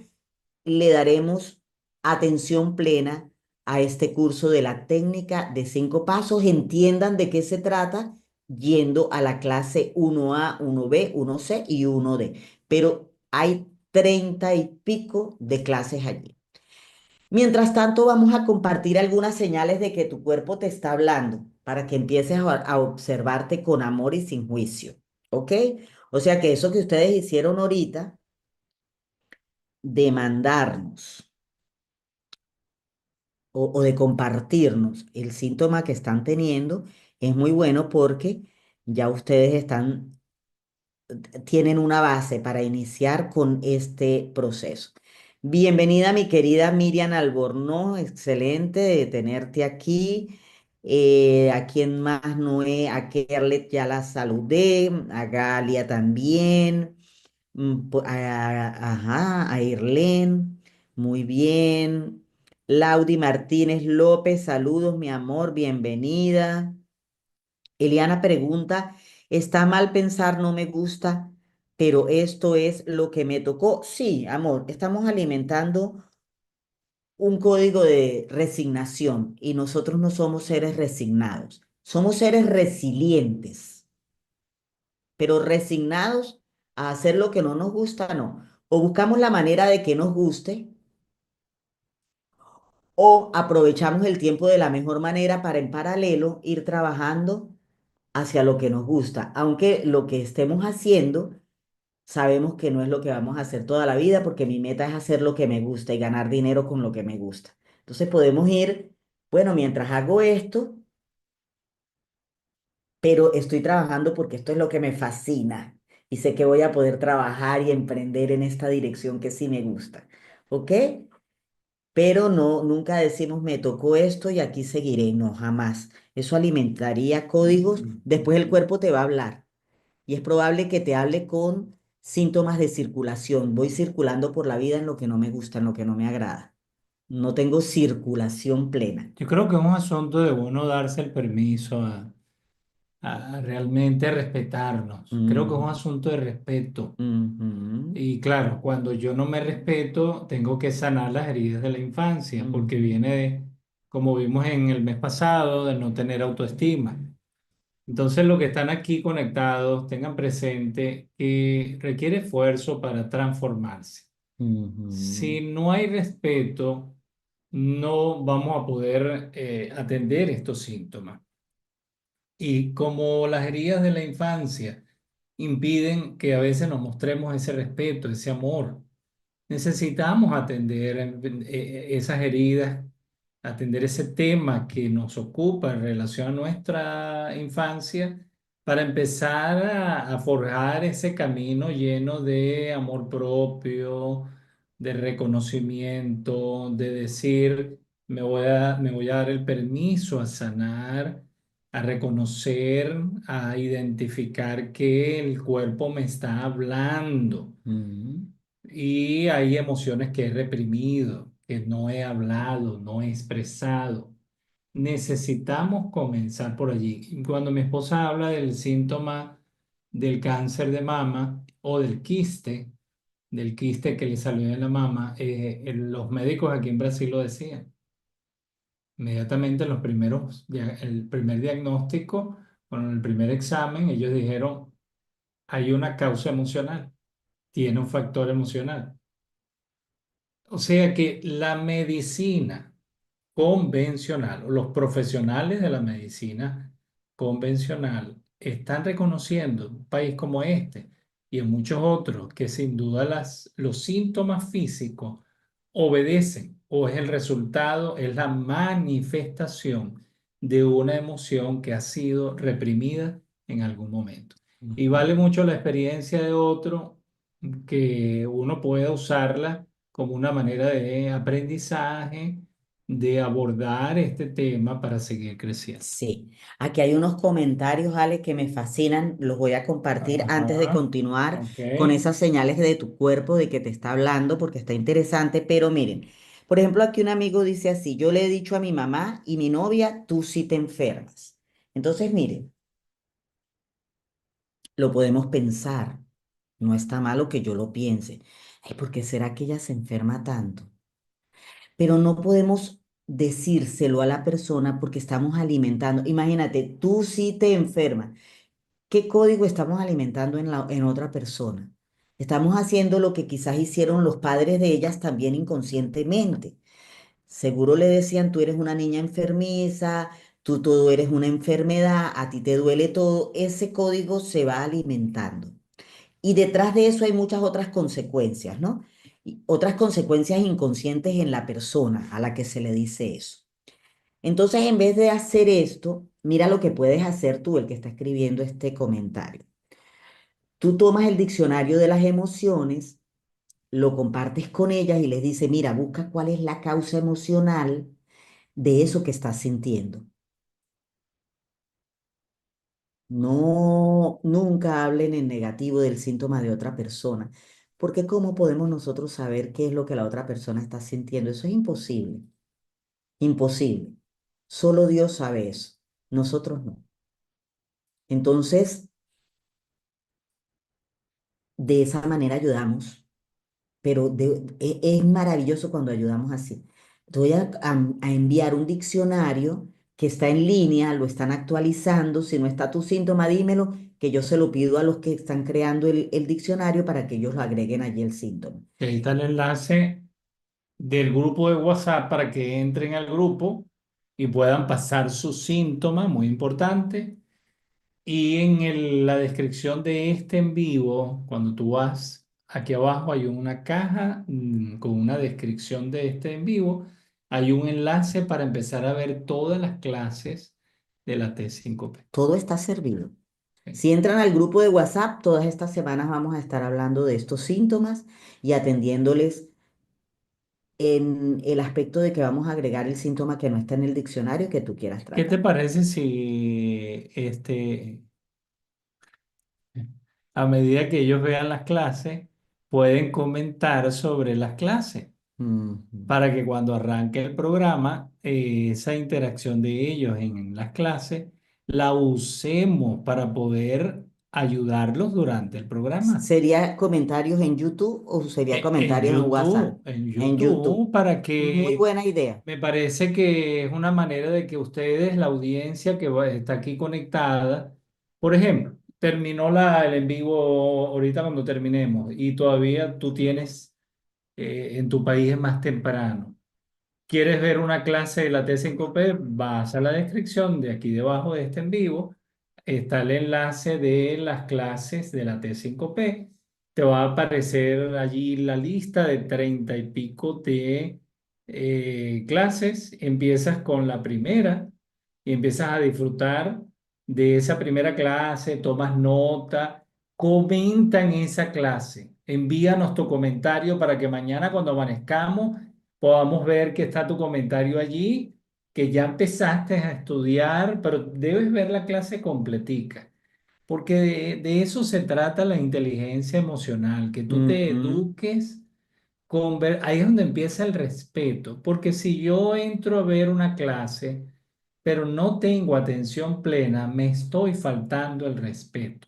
le daremos atención plena a este curso de la técnica de 5 pasos. Entiendan de qué se trata yendo a la clase 1A, 1B, 1C y 1D. Pero hay 30 y pico de clases allí. Mientras tanto, vamos a compartir algunas señales de que tu cuerpo te está hablando para que empieces a observarte con amor y sin juicio. ¿Ok? O sea que eso que ustedes hicieron ahorita, de mandarnos o de compartirnos el síntoma que están teniendo, es muy bueno porque ya ustedes tienen una base para iniciar con este proceso. Bienvenida, mi querida Miriam Albornoz, excelente de tenerte aquí. A quien más, Noé, a Kerlet ya la saludé, a Galia también, ajá, a Irlen, muy bien. Laudi Martínez López, saludos, mi amor, bienvenida. Eliana pregunta, ¿está mal pensar no me gusta, pero esto es lo que me tocó? Sí, amor, estamos alimentando un código de resignación y nosotros no somos seres resignados, somos seres resilientes, pero resignados a hacer lo que no nos gusta, no. O buscamos la manera de que nos guste o aprovechamos el tiempo de la mejor manera para en paralelo ir trabajando hacia lo que nos gusta, aunque lo que estemos haciendo sabemos que no es lo que vamos a hacer toda la vida, porque mi meta es hacer lo que me gusta y ganar dinero con lo que me gusta. Entonces podemos ir, bueno, mientras hago esto, pero estoy trabajando porque esto es lo que me fascina y sé que voy a poder trabajar y emprender en esta dirección que sí me gusta, ¿ok? Pero no, nunca decimos me tocó esto y aquí seguiré, no, jamás. Eso alimentaría códigos, después el cuerpo te va a hablar. Y es probable que te hable con síntomas de circulación. Voy circulando por la vida en lo que no me gusta, en lo que no me agrada. No tengo circulación plena. Yo creo que es un asunto de bueno darse el permiso a realmente respetarnos. Creo que es un Ujú, asunto de respeto. ujú, Y claro, cuando yo no me respeto, tengo que sanar las heridas de la infancia, porque ujú, viene de, como vimos en el mes pasado, de no tener autoestima. Entonces, los que están aquí conectados, tengan presente que requiere esfuerzo para transformarse. ujú, Si no hay respeto, no vamos a poder atender estos síntomas. Y como las heridas de la infancia impiden que a veces nos mostremos ese respeto, ese amor, necesitamos atender esas heridas, atender ese tema que nos ocupa en relación a nuestra infancia para empezar a forjar ese camino lleno de amor propio, de reconocimiento, de decir, me voy a dar el permiso a sanar, a reconocer, a identificar que el cuerpo me está hablando Mm, y hay emociones que he reprimido, que no he hablado, no he expresado. Necesitamos comenzar por allí. Y cuando mi esposa habla del síntoma del cáncer de mama o del quiste que le salió de la mama, los médicos aquí en Brasil lo decían. Inmediatamente el primer diagnóstico, con el primer examen, ellos dijeron, hay una causa emocional, tiene un factor emocional. O sea que la medicina convencional, o los profesionales de la medicina convencional están reconociendo en un país como este y en muchos otros que sin duda los síntomas físicos obedecen o es el resultado, es la manifestación de una emoción que ha sido reprimida en algún momento. Y ujú. vale mucho la experiencia de otro que uno pueda usarla como una manera de aprendizaje, de abordar este tema para seguir creciendo. Sí, aquí hay unos comentarios, Ale, que me fascinan. Los voy a compartir antes de Ajá, continuar ok. con esas señales de tu cuerpo de que te está hablando, porque está interesante. Pero miren, por ejemplo, aquí un amigo dice así, yo le he dicho a mi mamá y mi novia, tú sí te enfermas. Entonces, miren, lo podemos pensar. No está malo que yo lo piense. Ay, ¿por qué será que ella se enferma tanto? Pero no podemos decírselo a la persona porque estamos alimentando. Imagínate, tú sí te enfermas. ¿Qué código estamos alimentando en otra persona? Estamos haciendo lo que quizás hicieron los padres de ellas también inconscientemente. Seguro le decían, tú eres una niña enfermiza, tú todo eres una enfermedad, a ti te duele todo. Ese código se va alimentando. Y detrás de eso hay muchas otras consecuencias, ¿no? Y otras consecuencias inconscientes en la persona a la que se le dice eso. Entonces, en vez de hacer esto, mira lo que puedes hacer tú, el que está escribiendo este comentario. Tú tomas el diccionario de las emociones, lo compartes con ellas y les dices, mira, busca cuál es la causa emocional de eso que estás sintiendo. No, nunca hablen en negativo del síntoma de otra persona, porque ¿cómo podemos nosotros saber qué es lo que la otra persona está sintiendo? Eso es imposible, imposible. Solo Dios sabe eso, nosotros no. Entonces, de esa manera ayudamos, pero es maravilloso cuando ayudamos así. Te voy a enviar un diccionario que está en línea, lo están actualizando. Si no está tu síntoma, dímelo, que yo se lo pido a los que están creando el diccionario para que ellos lo agreguen allí el síntoma. Y ahí está el enlace del grupo de WhatsApp para que entren al grupo y puedan pasar sus síntomas, muy importante. Y en la descripción de este en vivo, cuando tú vas aquí abajo, hay una caja con una descripción de este en vivo. Hay un enlace para empezar a ver todas las clases de la T5P. Todo está servido. ¿Sí? Si entran al grupo de WhatsApp, todas estas semanas vamos a estar hablando de estos síntomas y atendiéndoles en el aspecto de que vamos a agregar el síntoma que no está en el diccionario que tú quieras ¿Qué te tratar. parece si a medida que ellos vean las clases, pueden comentar sobre las clases Ujú. para que cuando arranque el programa, esa interacción de ellos en las clases, la usemos para poder ayudarlos durante el programa? ¿Sería comentarios en YouTube o sería comentarios en WhatsApp? En En YouTube. YouTube, para Muy que buena idea. me parece que es una manera de que ustedes, la audiencia que está aquí conectada, por ejemplo, terminó el en vivo ahorita cuando terminemos y todavía tú tienes en tu país es más temprano. ¿Quieres ver una clase de la T5P? Vas a la descripción de aquí debajo de este en vivo. Está el enlace de las clases de la T5P. Te va a aparecer allí la lista de 30 y pico de clases. Empiezas con la primera y empiezas a disfrutar de esa primera clase, tomas nota, comenta en esa clase. Envíanos tu comentario para que mañana cuando amanezcamos podamos ver que está tu comentario allí, que ya empezaste a estudiar, pero debes ver la clase completica, porque de eso se trata la inteligencia emocional, que tú te Ujú. eduques ahí es donde empieza el respeto, porque si yo entro a ver una clase, pero no tengo atención plena, me estoy faltando el respeto.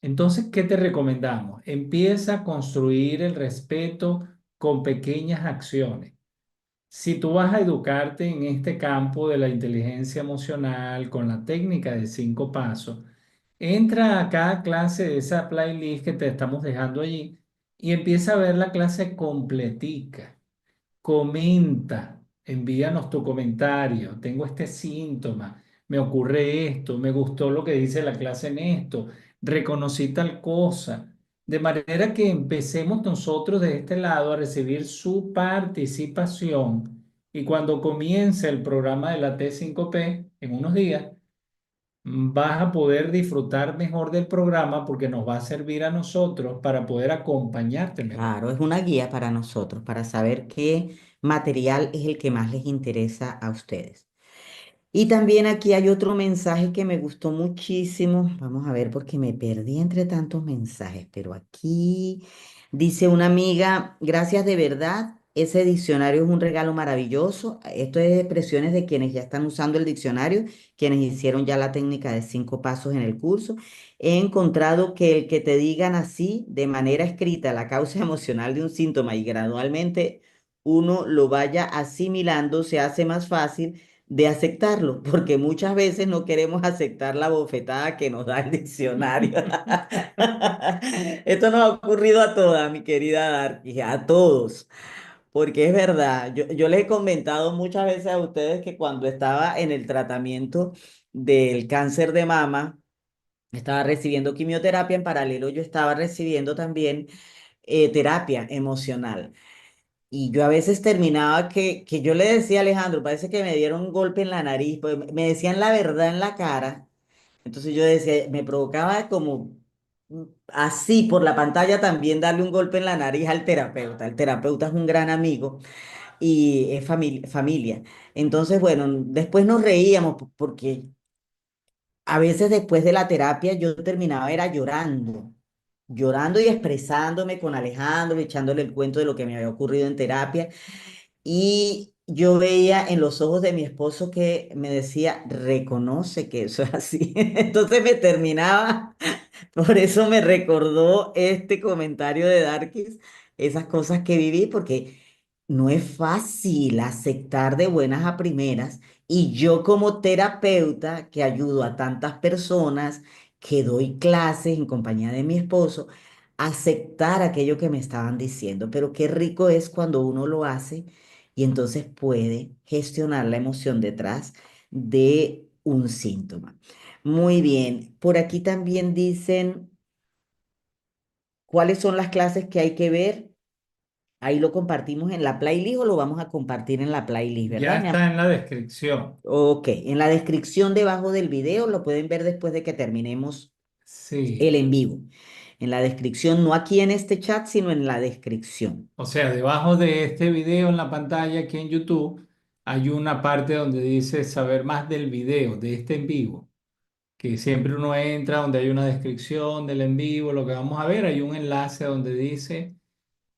Entonces, ¿qué te recomendamos? Empieza a construir el respeto con pequeñas acciones. Si tú vas a educarte en este campo de la inteligencia emocional con la técnica de 5 pasos, entra a cada clase de esa playlist que te estamos dejando allí y empieza a ver la clase completica. Comenta, envíanos tu comentario. Tengo este síntoma, me ocurre esto, me gustó lo que dice la clase en esto, reconocí tal cosa. De manera que empecemos nosotros de este lado a recibir su participación y cuando comience el programa de la T5P en unos días, vas a poder disfrutar mejor del programa porque nos va a servir a nosotros para poder acompañarte mejor. Claro, es una guía para nosotros, para saber qué material es el que más les interesa a ustedes. Y también aquí hay otro mensaje que me gustó muchísimo. Vamos a ver porque me perdí entre tantos mensajes, pero aquí dice una amiga, gracias de verdad. Ese diccionario es un regalo maravilloso. Esto es expresiones de quienes ya están usando el diccionario, quienes hicieron ya la técnica de 5 pasos en el curso. He encontrado que el que te digan así, de manera escrita, la causa emocional de un síntoma y gradualmente uno lo vaya asimilando, se hace más fácil de aceptarlo, porque muchas veces no queremos aceptar la bofetada que nos da el diccionario. Esto nos ha ocurrido a todas, mi querida Darky, a todos, porque es verdad, yo les he comentado muchas veces a ustedes que cuando estaba en el tratamiento del cáncer de mama, estaba recibiendo quimioterapia, en paralelo yo estaba recibiendo también terapia emocional. Y yo a veces terminaba que yo le decía a Alejandro, parece que me dieron un golpe en la nariz, pues me decían la verdad en la cara. Entonces yo decía, me provocaba como así por la pantalla también darle un golpe en la nariz al terapeuta. El terapeuta es un gran amigo y es familia. Entonces, bueno, después nos reíamos porque a veces después de la terapia yo terminaba era llorando, llorando y expresándome con Alejandro, echándole el cuento de lo que me había ocurrido en terapia. Y yo veía en los ojos de mi esposo que me decía, reconoce que eso es así. Entonces me terminaba, por eso me recordó este comentario de Darkis, esas cosas que viví, porque no es fácil aceptar de buenas a primeras. Y yo como terapeuta que ayudo a tantas personas, que doy clases en compañía de mi esposo, aceptar aquello que me estaban diciendo. Pero qué rico es cuando uno lo hace y entonces puede gestionar la emoción detrás de un síntoma. Muy bien, por aquí también dicen cuáles son las clases que hay que ver. Ahí lo compartimos en la playlist o lo vamos a compartir en la playlist, Ya ¿verdad? está en la descripción. Ok, en la descripción debajo del video lo pueden ver después de que terminemos el Sí. en vivo. En la descripción, no aquí en este chat, sino en la descripción. O sea, debajo de este video en la pantalla aquí en YouTube hay una parte donde dice saber más del video, de este en vivo, que siempre uno entra donde hay una descripción del en vivo, lo que vamos a ver, hay un enlace donde dice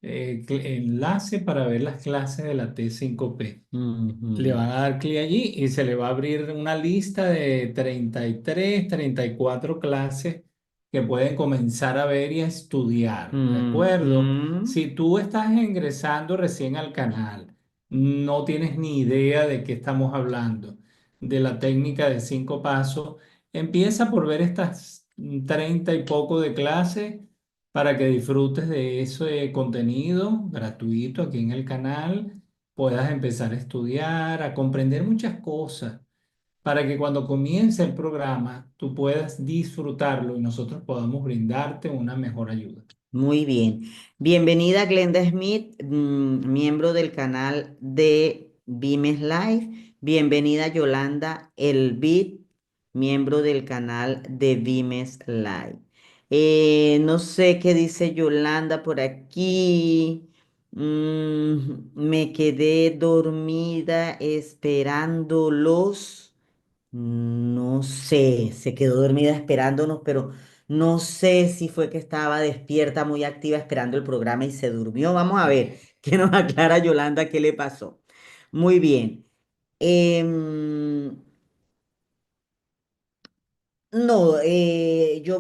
enlace para ver las clases de la T5P. Le Ujú, van a dar clic allí y se le va a abrir una lista de 33, 34 clases que pueden comenzar a ver y a estudiar, ¿de acuerdo? ujú. Si tú estás ingresando recién al canal, no tienes ni idea de qué estamos hablando, de la técnica de 5 pasos, empieza por ver estas 30 y poco de clases para que disfrutes de ese contenido gratuito aquí en el canal, puedas empezar a estudiar, a comprender muchas cosas, para que cuando comience el programa tú puedas disfrutarlo y nosotros podamos brindarte una mejor ayuda. Muy bien. Bienvenida Glenda Smith, miembro del canal de Vimes Live. Bienvenida Yolanda Elbit, miembro del canal de Vimes Live. No sé qué dice Yolanda por aquí. Me quedé dormida esperándolos. No sé, se quedó dormida esperándonos, pero no sé si fue que estaba despierta, muy activa, esperando el programa y se durmió. Vamos a ver, qué nos aclara Yolanda qué le pasó. Muy bien. Em, no,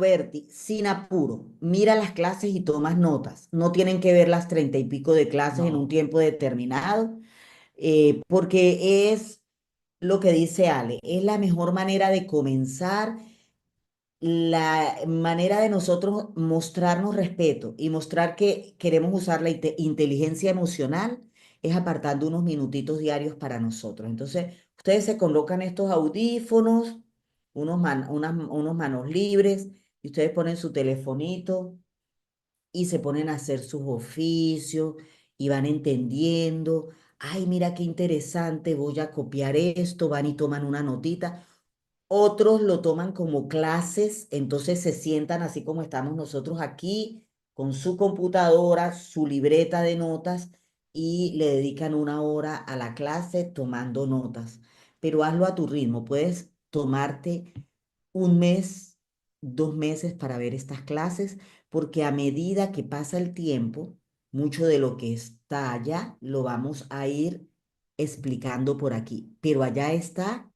Berti, sin apuro, mira las clases y tomas notas. No tienen que ver las 30 y pico de clases en un No. tiempo determinado, porque es lo que dice Ale, es la mejor manera de comenzar, la manera de nosotros mostrarnos respeto y mostrar que queremos usar la inteligencia emocional es apartando unos minutitos diarios para nosotros. Entonces, ustedes se colocan estos audífonos, unos manos libres, y ustedes ponen su telefonito y se ponen a hacer sus oficios y van entendiendo. Ay, mira qué interesante, voy a copiar esto, van y toman una notita. Otros lo toman como clases, entonces se sientan así como estamos nosotros aquí, con su computadora, su libreta de notas y le dedican una hora a la clase tomando notas. Pero hazlo a tu ritmo, puedes tomarte un mes, 2 meses para ver estas clases, porque a medida que pasa el tiempo, mucho de lo que está allá lo vamos a ir explicando por aquí, pero allá está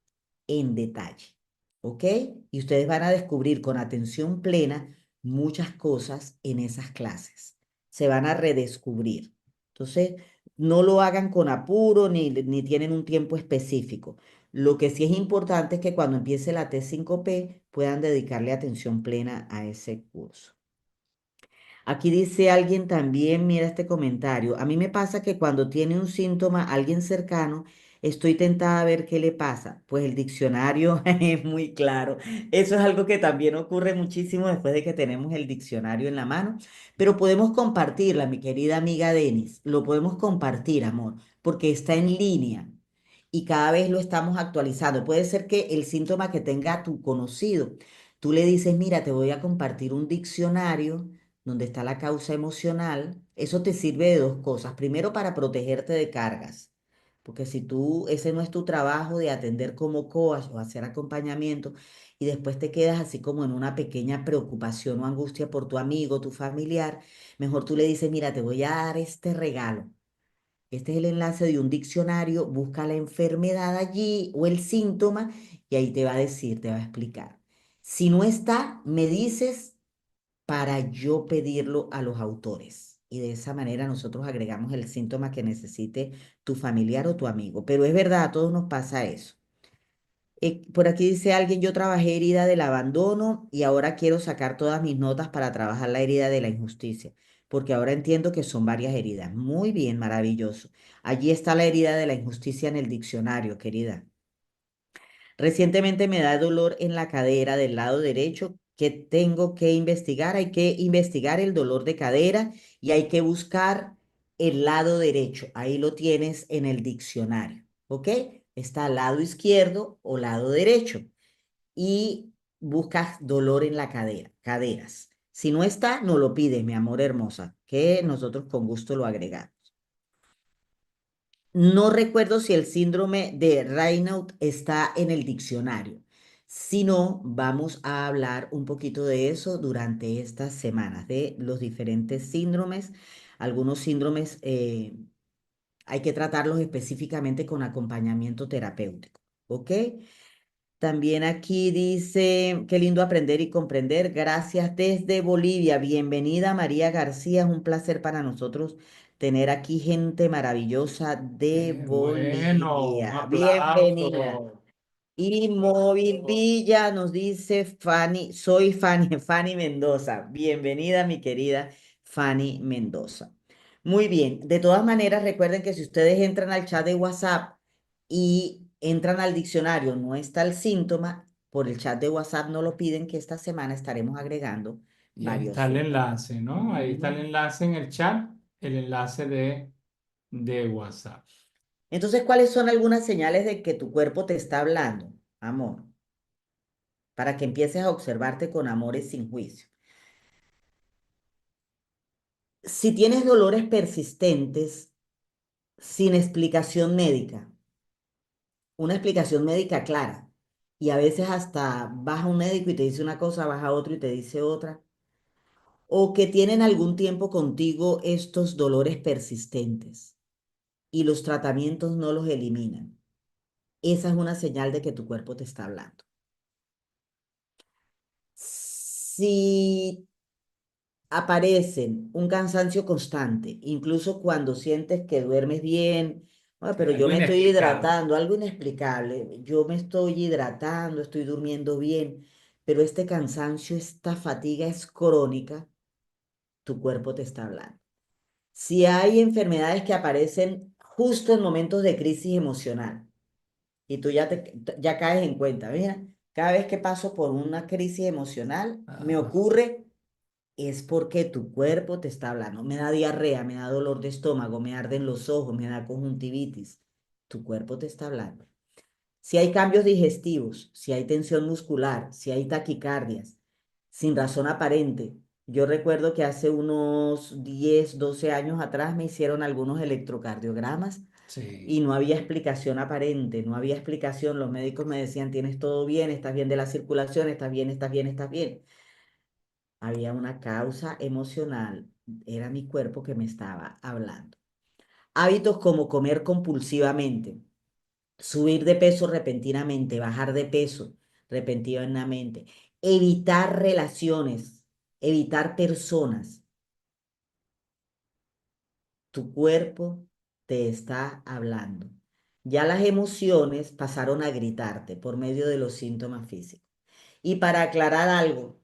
en detalle, ¿ok? Y ustedes van a descubrir con atención plena muchas cosas en esas clases. Se van a redescubrir. Entonces, no lo hagan con apuro ni tienen un tiempo específico. Lo que sí es importante es que cuando empiece la T5P puedan dedicarle atención plena a ese curso. Aquí dice alguien también, mira este comentario. A mí me pasa que cuando tiene un síntoma alguien cercano, estoy tentada a ver qué le pasa. Pues el diccionario es muy claro. Eso es algo que también ocurre muchísimo después de que tenemos el diccionario en la mano. Pero podemos compartirla, mi querida amiga Denis. Lo podemos compartir, amor, porque está en línea y cada vez lo estamos actualizando. Puede ser que el síntoma que tenga tu conocido, tú le dices, mira, te voy a compartir un diccionario donde está la causa emocional. Eso te sirve de dos cosas. Primero, para protegerte de cargas. Porque si tú, ese no es tu trabajo de atender como coach o hacer acompañamiento, y después te quedas así como en una pequeña preocupación o angustia por tu amigo, tu familiar, mejor tú le dices, mira, te voy a dar este regalo. Este es el enlace de un diccionario, busca la enfermedad allí o el síntoma y ahí te va a decir, te va a explicar. Si no está, me dices para yo pedirlo a los autores. Y de esa manera nosotros agregamos el síntoma que necesite tu familiar o tu amigo. Pero es verdad, a todos nos pasa eso. Por aquí dice alguien, yo trabajé herida del abandono y ahora quiero sacar todas mis notas para trabajar la herida de la injusticia, porque ahora entiendo que son varias heridas. Muy bien, maravilloso. Allí está la herida de la injusticia en el diccionario, querida. Recientemente me da dolor en la cadera del lado derecho que tengo que investigar. Hay que investigar el dolor de cadera y hay que buscar el lado derecho. Ahí lo tienes en el diccionario, ¿ok? Está lado izquierdo o lado derecho y buscas dolor en la cadera, caderas. Si no está, no lo pides, mi amor hermosa, que nosotros con gusto lo agregamos. No recuerdo si el síndrome de Raynaud está en el diccionario. Si no, vamos a hablar un poquito de eso durante estas semanas, de los diferentes síndromes. Algunos síndromes hay que tratarlos específicamente con acompañamiento terapéutico, ¿ok? También aquí dice, qué lindo aprender y comprender. Gracias desde Bolivia. Bienvenida María García. Es un placer para nosotros tener aquí gente maravillosa de Qué bueno, un Bolivia. Bienvenida. aplauso. Y Móvil Villa nos dice Fanny, soy Fanny, Fanny Mendoza. Bienvenida, mi querida Fanny Mendoza. Muy bien, de todas maneras, recuerden que si ustedes entran al chat de WhatsApp y entran al diccionario, no está el síntoma, por el chat de WhatsApp no lo piden, que esta semana estaremos agregando Y ahí varios está el síntomas. enlace, ¿no? Ahí está el Ujú. enlace en el chat, el enlace de WhatsApp. Entonces, ¿cuáles son algunas señales de que tu cuerpo te está hablando, amor? Para que empieces a observarte con amores sin juicio. Si tienes dolores persistentes sin explicación médica, una explicación médica clara, y a veces hasta vas a un médico y te dice una cosa, vas a otro y te dice otra, o que tienen algún tiempo contigo estos dolores persistentes y los tratamientos no los eliminan, esa es una señal de que tu cuerpo te está hablando. Si aparecen un cansancio constante, incluso cuando sientes que duermes bien, "Ah, Sí, pero yo algo me estoy inexplicable. hidratando, algo inexplicable, yo me estoy hidratando, estoy durmiendo bien, pero este cansancio, esta fatiga es crónica, tu cuerpo te está hablando. Si hay enfermedades que aparecen justo en momentos de crisis emocional y tú ya caes en cuenta, mira, cada vez que paso por una crisis emocional, me Ajá. ocurre es porque tu cuerpo te está hablando. Me da diarrea, me da dolor de estómago, me arden los ojos, me da conjuntivitis. Tu cuerpo te está hablando. Si hay cambios digestivos, si hay tensión muscular, si hay taquicardias, sin razón aparente. Yo recuerdo que hace unos 10, 12 años atrás me hicieron algunos electrocardiogramas y Sí. no había explicación aparente, no había explicación. Los médicos me decían, tienes todo bien, estás bien de la circulación, estás bien, estás bien, estás bien. Había una causa emocional, era mi cuerpo que me estaba hablando. Hábitos como comer compulsivamente, subir de peso repentinamente, bajar de peso repentinamente, evitar relaciones, evitar personas. Tu cuerpo te está hablando. Ya las emociones pasaron a gritarte por medio de los síntomas físicos. Y para aclarar algo,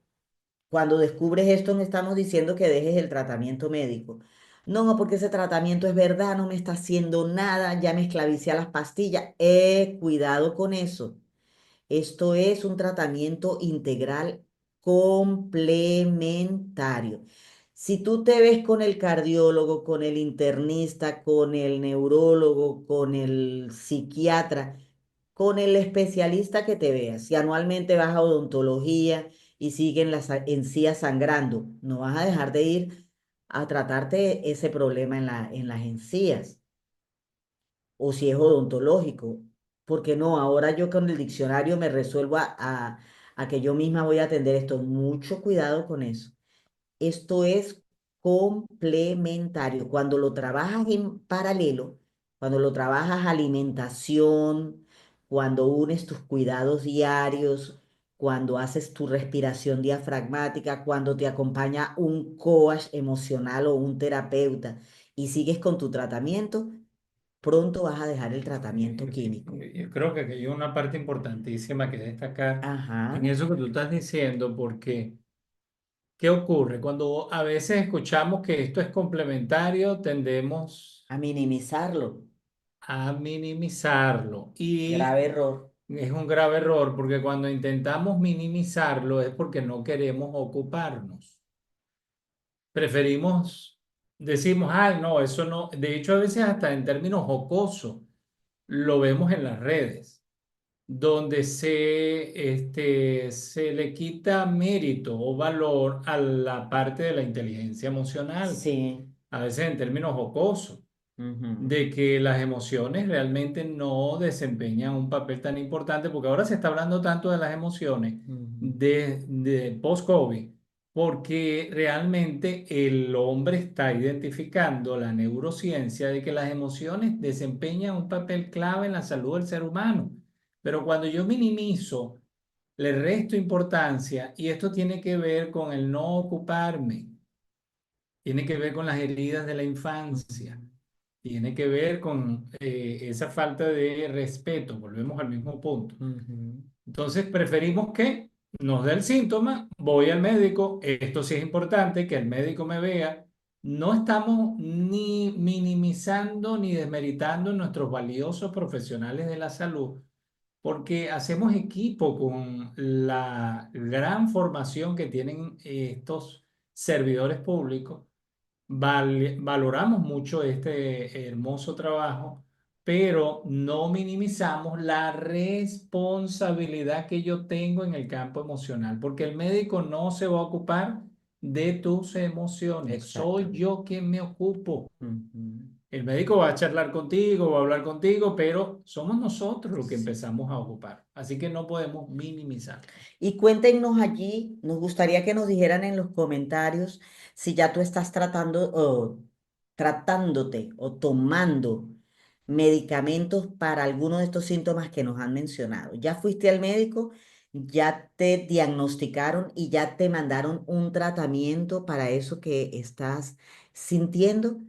cuando descubres esto, no estamos diciendo que dejes el tratamiento médico. No, porque ese tratamiento es verdad, no me está haciendo nada, ya me esclavicé a las pastillas. Cuidado con eso. Esto es un tratamiento integral complementario. Si tú te ves con el cardiólogo, con el internista, con el neurólogo, con el psiquiatra, con el especialista que te veas, si anualmente vas a odontología y siguen las encías sangrando, no vas a dejar de ir a tratarte ese problema en las encías o si es odontológico. Porque no, ahora yo con el diccionario me resuelvo a que yo misma voy a atender esto. Mucho cuidado con eso. Esto es complementario. Cuando lo trabajas en paralelo, cuando lo trabajas alimentación, cuando unes tus cuidados diarios, cuando haces tu respiración diafragmática, cuando te acompaña un coach emocional o un terapeuta y sigues con tu tratamiento, pronto vas a dejar el tratamiento químico. Yo creo que aquí hay una parte importantísima que destacar en Ajá, eso que tú estás diciendo, porque ¿qué ocurre? Cuando a veces escuchamos que esto es complementario, tendemos a minimizarlo. a minimizarlo y Grave error. es un grave error porque cuando intentamos minimizarlo es porque no queremos ocuparnos. Preferimos, decimos, ay, no, eso no. De hecho, a veces hasta en términos jocosos lo vemos en las redes, donde se le quita mérito o valor a la parte de la inteligencia emocional, Sí. a veces en términos jocosos, Ujú, de que las emociones realmente no desempeñan un papel tan importante, porque ahora se está hablando tanto de las emociones ujú, de post-COVID, porque realmente el hombre está identificando la neurociencia de que las emociones desempeñan un papel clave en la salud del ser humano. Pero cuando yo minimizo, le resto importancia y esto tiene que ver con el no ocuparme, tiene que ver con las heridas de la ujú, infancia, tiene que ver con esa falta de respeto, volvemos al mismo punto. ujú, Entonces preferimos que nos dé el síntoma, voy al médico, esto sí es importante, que el médico me vea. No estamos ni minimizando ni desmeritando nuestros valiosos profesionales de la salud, porque hacemos equipo con la gran formación que tienen estos servidores públicos. Valoramos mucho este hermoso trabajo, pero no minimizamos la responsabilidad que yo tengo en el campo emocional, porque el médico no se va a ocupar de tus emociones. Soy Exactamente. yo quien me ocupo. Ujú. El médico va a charlar contigo, va a hablar contigo, pero somos nosotros los que empezamos a ocupar. Así que no podemos minimizar. Y cuéntenos allí, nos gustaría que nos dijeran en los comentarios si ya tú estás tratando o tratándote o tomando medicamentos para alguno de estos síntomas que nos han mencionado. ¿Ya fuiste al médico? ¿Ya te diagnosticaron y ya te mandaron un tratamiento para eso que estás sintiendo?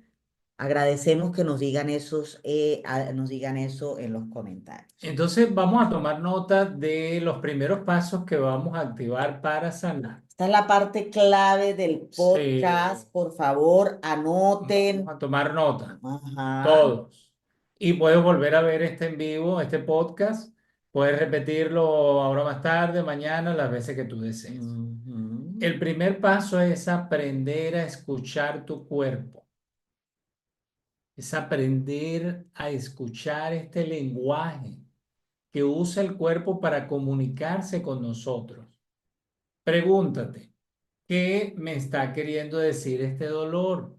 Agradecemos que nos digan nos digan eso en los comentarios. Entonces vamos a tomar nota de los primeros pasos que vamos a activar para sanar. Esta es la parte clave del Sí, podcast. Por favor, vamos anoten. a tomar nota, Ajá. todos. Y puedes volver a ver este en vivo, este podcast. Puedes repetirlo ahora más tarde, mañana, las veces que tú desees. Ujú. El primer paso es aprender a escuchar tu cuerpo. Es aprender a escuchar este lenguaje que usa el cuerpo para comunicarse con nosotros. Pregúntate, ¿qué me está queriendo decir este dolor?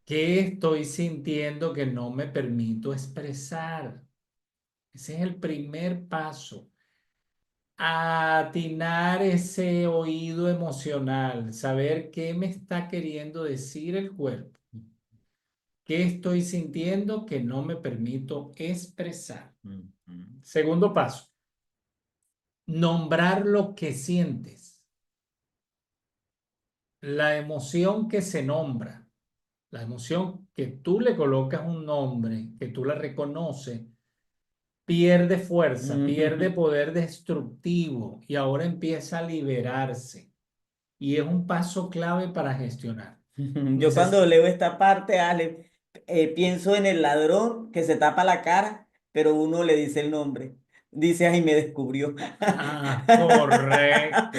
¿Qué estoy sintiendo que no me permito expresar? Ese es el primer paso. Atinar ese oído emocional, saber qué me está queriendo decir el cuerpo, qué estoy sintiendo que no me permito expresar. Ujú. Segundo paso, nombrar lo que sientes, la emoción que se nombra. La emoción que tú le colocas un nombre, que tú la reconoces, pierde fuerza, pierde Ujú. poder destructivo y ahora empieza a liberarse. Y es un paso clave para gestionar. Yo cuando Neces leo esta parte, Ale, pienso en el ladrón que se tapa la cara, pero uno le dice el nombre. Dice, ay, me descubrió. correcto,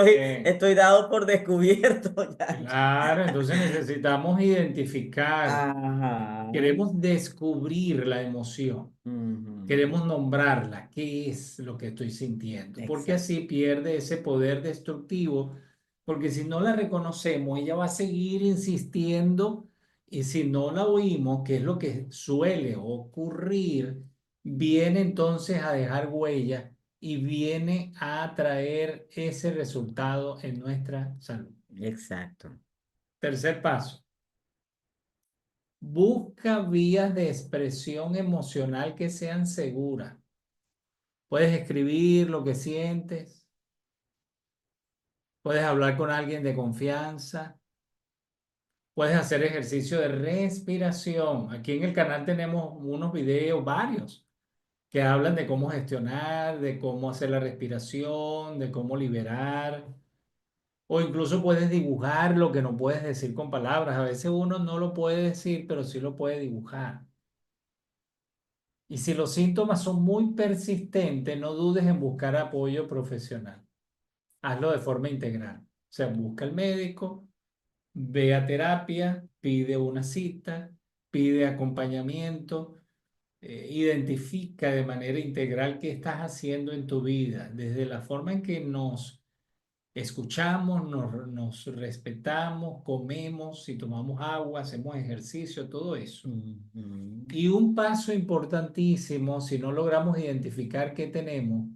muy bien. Estoy dado por descubierto, ya. Claro, entonces necesitamos identificar, Ajá. queremos descubrir la emoción. Ujú. Queremos nombrarla, qué es lo que estoy sintiendo, porque Exacto. así pierde ese poder destructivo, porque si no la reconocemos, ella va a seguir insistiendo y si no la oímos, que es lo que suele ocurrir, viene entonces a dejar huella y viene a traer ese resultado en nuestra salud. Exacto. Tercer paso, busca vías de expresión emocional que sean seguras. Puedes escribir lo que sientes, puedes hablar con alguien de confianza, puedes hacer ejercicio de respiración. Aquí en el canal tenemos unos videos, varios, que hablan de cómo gestionar, de cómo hacer la respiración, de cómo liberar. O incluso puedes dibujar lo que no puedes decir con palabras. A veces uno no lo puede decir, pero sí lo puede dibujar. Y si los síntomas son muy persistentes, no dudes en buscar apoyo profesional. Hazlo de forma integral. O sea, busca al médico, ve a terapia, pide una cita, pide acompañamiento, identifica de manera integral qué estás haciendo en tu vida, desde la forma en que nos escuchamos, nos respetamos, comemos, si tomamos agua, hacemos ejercicio, todo eso. Ujú. Y un paso importantísimo, si no logramos identificar qué tenemos,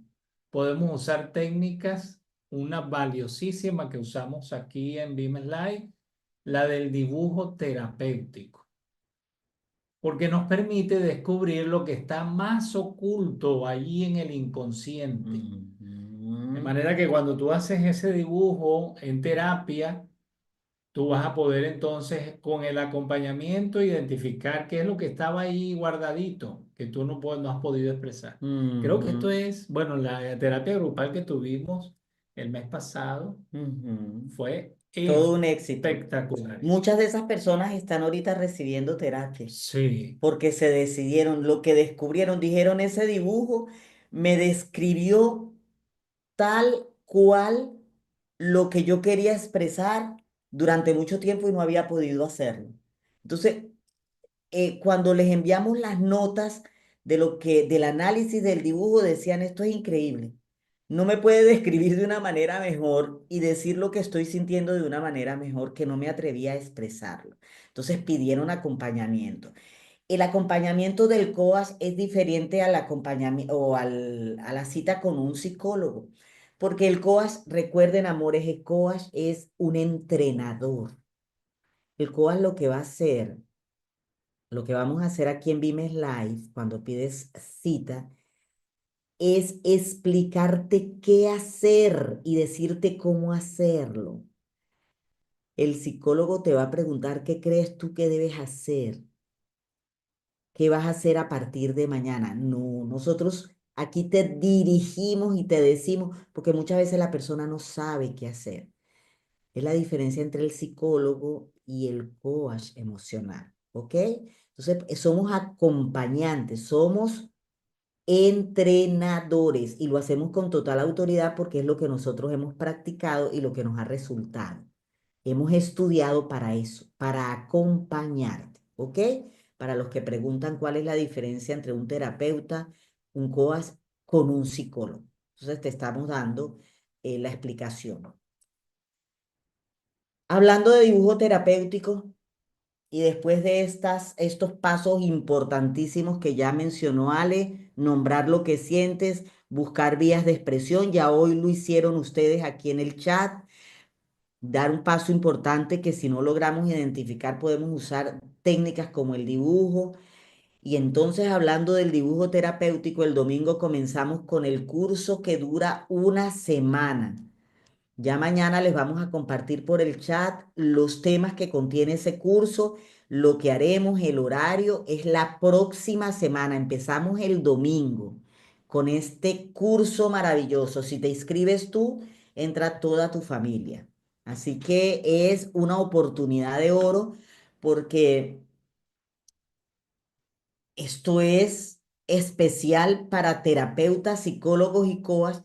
podemos usar técnicas, una valiosísima que usamos aquí en Beam Live, la del dibujo terapéutico, porque nos permite descubrir lo que está más oculto allí en el inconsciente. De Ujú. manera que cuando tú haces ese dibujo en terapia, tú vas a poder entonces con el acompañamiento identificar qué es lo que estaba ahí guardadito, que tú no has podido expresar. Creo que esto Ujú. es, bueno, la terapia grupal que tuvimos el mes pasado Ujú. fue Todo un éxito. espectacular. Muchas de esas personas están ahorita recibiendo terapia Sí. porque se decidieron, lo que descubrieron, dijeron, ese dibujo me describió tal cual lo que yo quería expresar durante mucho tiempo y no había podido hacerlo. Entonces, cuando les enviamos las notas de lo que, del análisis del dibujo, decían, esto es increíble. no me puede describir de una manera mejor y decir lo que estoy sintiendo de una manera mejor que no me atrevía a expresarlo. Entonces pidieron acompañamiento. El acompañamiento del COAS es diferente al acompañamiento o a la cita con un psicólogo, porque el COAS, recuerden, amores, el COAS es un entrenador. El COAS lo que va a hacer, lo que vamos a hacer aquí en Vimes Live, cuando pides cita, es explicarte qué hacer y decirte cómo hacerlo. El psicólogo te va a preguntar qué crees tú que debes hacer. ¿Qué vas a hacer a partir de mañana? No, nosotros aquí te dirigimos y te decimos, porque muchas veces la persona no sabe qué hacer. Es la diferencia entre el psicólogo y el coach emocional, ¿ok? Entonces, somos acompañantes, somos entrenadores y lo hacemos con total autoridad porque es lo que nosotros hemos practicado y lo que nos ha resultado. Hemos estudiado para eso, para acompañarte, ¿ok? Para los que preguntan cuál es la diferencia entre un terapeuta, un coach con un psicólogo. Entonces te estamos dando la explicación. Hablando de dibujo terapéutico y después de estos pasos importantísimos que ya mencionó Ale, nombrar lo que sientes, buscar vías de expresión, ya hoy lo hicieron ustedes aquí en el chat. Dar un paso importante que si no logramos identificar podemos usar técnicas como el dibujo. Y entonces hablando del dibujo terapéutico, el domingo comenzamos con el curso que dura una semana. Ya mañana les vamos a compartir por el chat los temas que contiene ese curso, lo que haremos, el horario, es la próxima semana. Empezamos el domingo con este curso maravilloso. Si te inscribes tú, entra toda tu familia. Así que es una oportunidad de oro porque esto es especial para terapeutas, psicólogos y coas,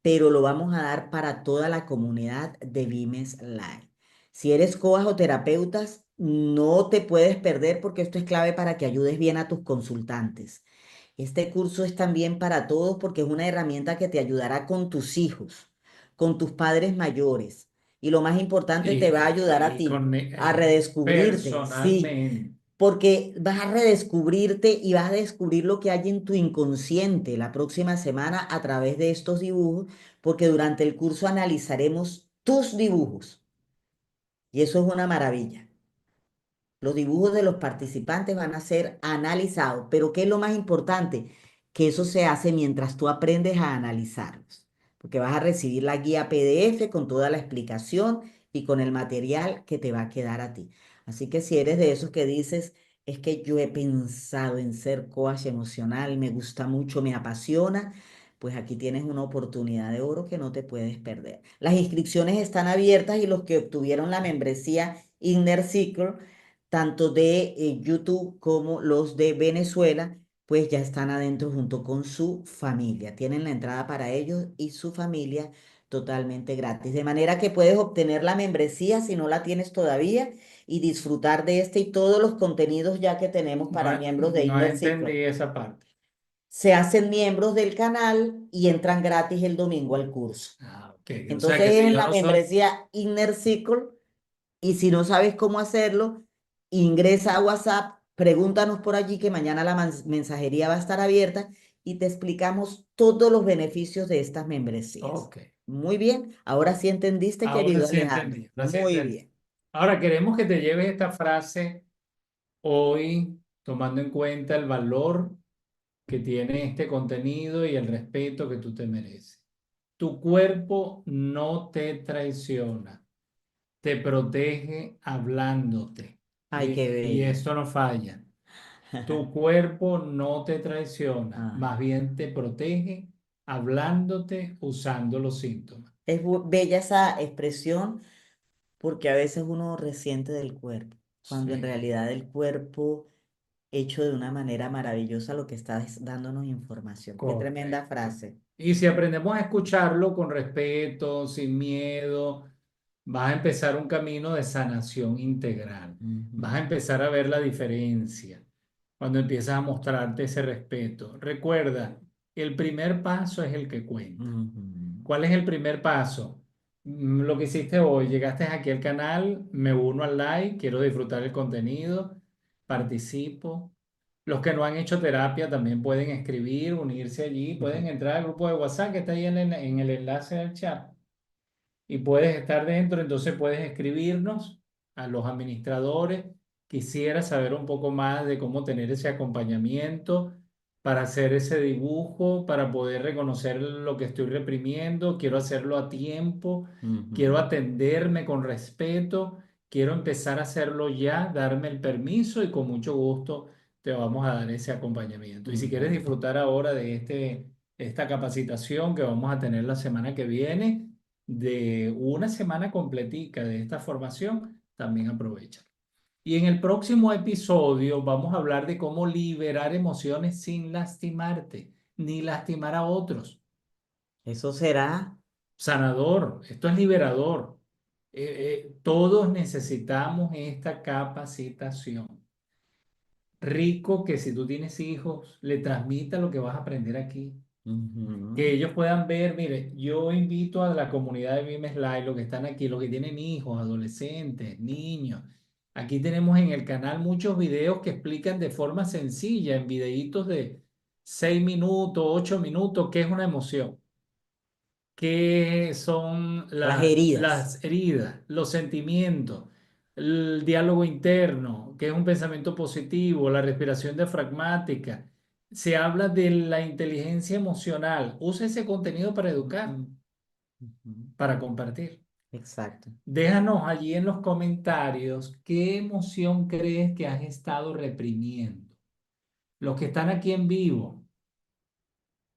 pero lo vamos a dar para toda la comunidad de Vimes Live. Si eres coas o terapeutas, no te puedes perder porque esto es clave para que ayudes bien a tus consultantes. Este curso es también para todos porque es una herramienta que te ayudará con tus hijos, con tus padres mayores. Y lo más importante, te va a ayudar a Y ti con, a redescubrirte, sí, personalmente. porque vas a redescubrirte y vas a descubrir lo que hay en tu inconsciente la próxima semana a través de estos dibujos, porque durante el curso analizaremos tus dibujos y eso es una maravilla. Los dibujos de los participantes van a ser analizados, pero ¿qué es lo más importante? Que eso se hace mientras tú aprendes a analizarlos, porque vas a recibir la guía PDF con toda la explicación y con el material que te va a quedar a ti. Así que si eres de esos que dices, es que yo he pensado en ser coach emocional, me gusta mucho, me apasiona, pues aquí tienes una oportunidad de oro que no te puedes perder. Las inscripciones están abiertas y los que obtuvieron la membresía Inner Circle tanto de YouTube como los de Venezuela, pues ya están adentro junto con su familia. Tienen la entrada para ellos y su familia totalmente gratis. De manera que puedes obtener la membresía si no la tienes todavía y disfrutar de este y todos los contenidos ya que tenemos No, para miembros de no Inner entendí Circle. esa parte. Se hacen miembros del canal y entran gratis el domingo al curso. Ah, ok. O sea Entonces que es si en yo la no soy... membresía Inner Circle y si no sabes cómo hacerlo, ingresa a WhatsApp, pregúntanos por allí que mañana la mensajería va a estar abierta y te explicamos todos los beneficios de estas membresías. Ok. Muy bien, ahora sí entendiste, Ahora querido sí Alejandro. entendí. Ahora sí Muy entendí. bien. Ahora queremos que te lleves esta frase hoy, tomando en cuenta el valor que tiene este contenido y el respeto que tú te mereces. Tu cuerpo no te traiciona, te protege hablándote. Ay, qué Y bello. esto no falla. Tu cuerpo no te traiciona, Ay, más bien te protege hablándote usando los síntomas. es bella esa expresión porque a veces uno resiente del cuerpo, cuando en Sí, realidad el cuerpo hecho de una manera maravillosa lo que está es dándonos información. Qué tremenda correcto. frase. Y si aprendemos a escucharlo con respeto, sin miedo, vas a empezar un camino de sanación integral. Vas a Ujú, empezar a ver la diferencia cuando empiezas a mostrarte ese respeto. Recuerda, el primer paso es el que cuenta. ujú. ¿Cuál es el primer paso? Lo que hiciste hoy, llegaste aquí al canal, me uno al like, quiero disfrutar el contenido, participo. Los que no han hecho terapia también pueden escribir, unirse allí, pueden entrar al grupo de WhatsApp que está ahí en el enlace del chat y puedes estar dentro, entonces puedes escribirnos a los administradores. Quisiera saber un poco más de cómo tener ese acompañamiento para hacer ese dibujo, para poder reconocer lo que estoy reprimiendo. Quiero hacerlo a tiempo, quiero Ujú, atenderme con respeto, quiero empezar a hacerlo ya, darme el permiso y con mucho gusto te vamos a dar ese acompañamiento. Y si quieres ujú. disfrutar ahora de esta capacitación que vamos a tener la semana que viene, de una semana completica de esta formación, también aprovecha. Y en el próximo episodio vamos a hablar de cómo liberar emociones sin lastimarte, ni lastimar a otros. Eso será. Sanador, esto es liberador. Todos necesitamos esta capacitación. Rico que si tú tienes hijos, le transmita lo que vas a aprender aquí. Que Ujú. ellos puedan ver, mire, yo invito a la comunidad de Vimes Live, los que están aquí, los que tienen hijos, adolescentes, niños. Aquí tenemos en el canal muchos videos que explican de forma sencilla, en videitos de 6 minutos, 8 minutos, qué es una emoción, qué son Las heridas. las heridas, los sentimientos, el diálogo interno, qué es un pensamiento positivo, la respiración diafragmática. Se habla de la inteligencia emocional. Usa ese contenido para Ujú, educar, ujú. para compartir. Exacto. Déjanos allí en los comentarios qué emoción crees que has estado reprimiendo. Los que están aquí en vivo,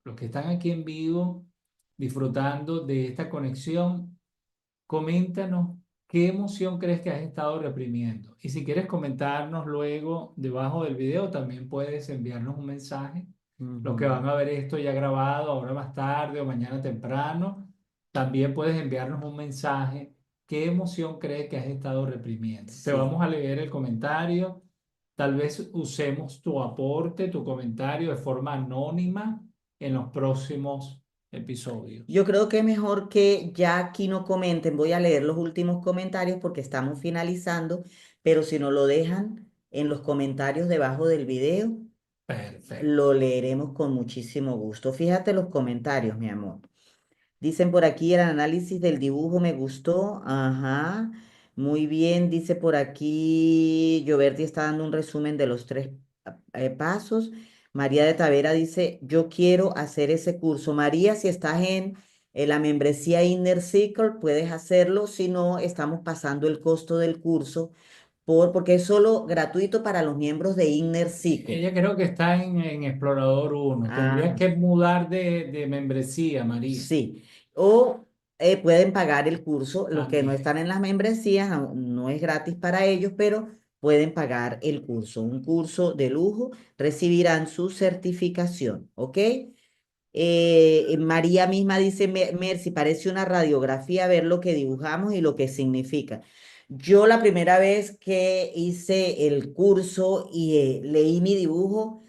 los que están aquí en vivo disfrutando de esta conexión, coméntanos qué emoción crees que has estado reprimiendo. Y si quieres comentarnos luego debajo del video, también puedes enviarnos un mensaje. Los que van Ujú. a ver esto ya grabado, ahora más tarde o mañana temprano, también puedes enviarnos un mensaje. ¿Qué emoción crees que has estado reprimiendo? Te Sí. vamos a leer el comentario. Tal vez usemos tu aporte, tu comentario de forma anónima en los próximos Yo episodios. creo que es mejor que ya aquí no comenten. Voy a leer los últimos comentarios porque estamos finalizando, pero si no lo dejan en los comentarios debajo del video, Perfecto. lo leeremos con muchísimo gusto. Fíjate los comentarios, mi amor. Dicen por aquí el análisis del dibujo me gustó. Ajá. Muy bien. Dice por aquí, Lloverti está dando un resumen de los tres pasos. María de Tavera dice, yo quiero hacer ese curso. María, si estás en la membresía Inner Circle, puedes hacerlo. Si no, estamos pasando el costo del curso porque es solo gratuito para los miembros de Inner Circle. Ella creo que está en Explorador uno. Tendrías Ah, que mudar de membresía, María. sí, o pueden pagar el curso. Los que no También. están en las membresías, no es gratis para ellos, pero pueden pagar el curso. Un curso de lujo, recibirán su certificación, ¿ok? María misma dice, Mercy, parece una radiografía ver lo que dibujamos y lo que significa. Yo la primera vez que hice el curso y leí mi dibujo,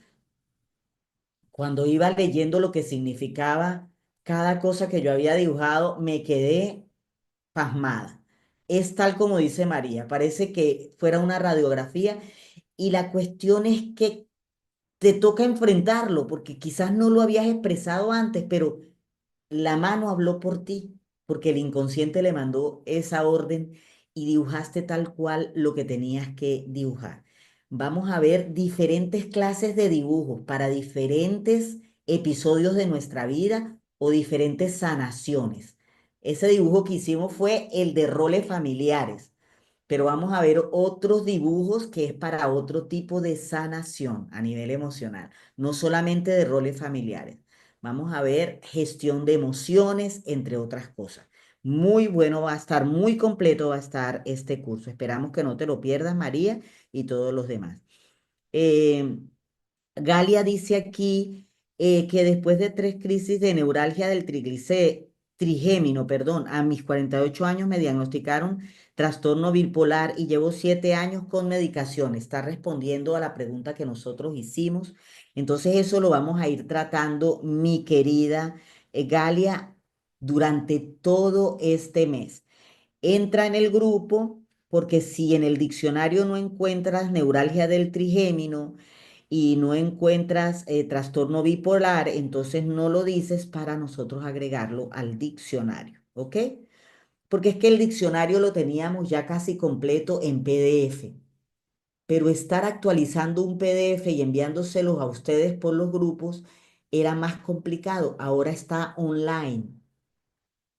cuando iba leyendo lo que significaba cada cosa que yo había dibujado, me quedé pasmada. Es tal como dice María, parece que fuera una radiografía y la cuestión es que te toca enfrentarlo porque quizás no lo habías expresado antes, pero la mano habló por ti, porque el inconsciente le mandó esa orden y dibujaste tal cual lo que tenías que dibujar. Vamos a ver diferentes clases de dibujos para diferentes episodios de nuestra vida o diferentes sanaciones. Ese dibujo que hicimos fue el de roles familiares, pero vamos a ver otros dibujos que es para otro tipo de sanación a nivel emocional, no solamente de roles familiares. Vamos a ver gestión de emociones, entre otras cosas. Muy bueno va a estar, muy completo va a estar este curso. Esperamos que no te lo pierdas, María, y todos los demás. Eh, Galia dice aquí que después de 3 crisis de neuralgia del trigémino, perdón, a mis 48 años me diagnosticaron trastorno bipolar y llevo 7 años con medicación. Está respondiendo a la pregunta que nosotros hicimos. Entonces eso lo vamos a ir tratando, mi querida Galia. durante todo este mes. Entra en el grupo porque si en el diccionario no encuentras neuralgia del trigémino y no encuentras trastorno bipolar, entonces no lo dices para nosotros agregarlo al diccionario, ¿ok? Porque es que el diccionario lo teníamos ya casi completo en PDF, pero estar actualizando un PDF y enviándoselos a ustedes por los grupos era más complicado. Ahora está online,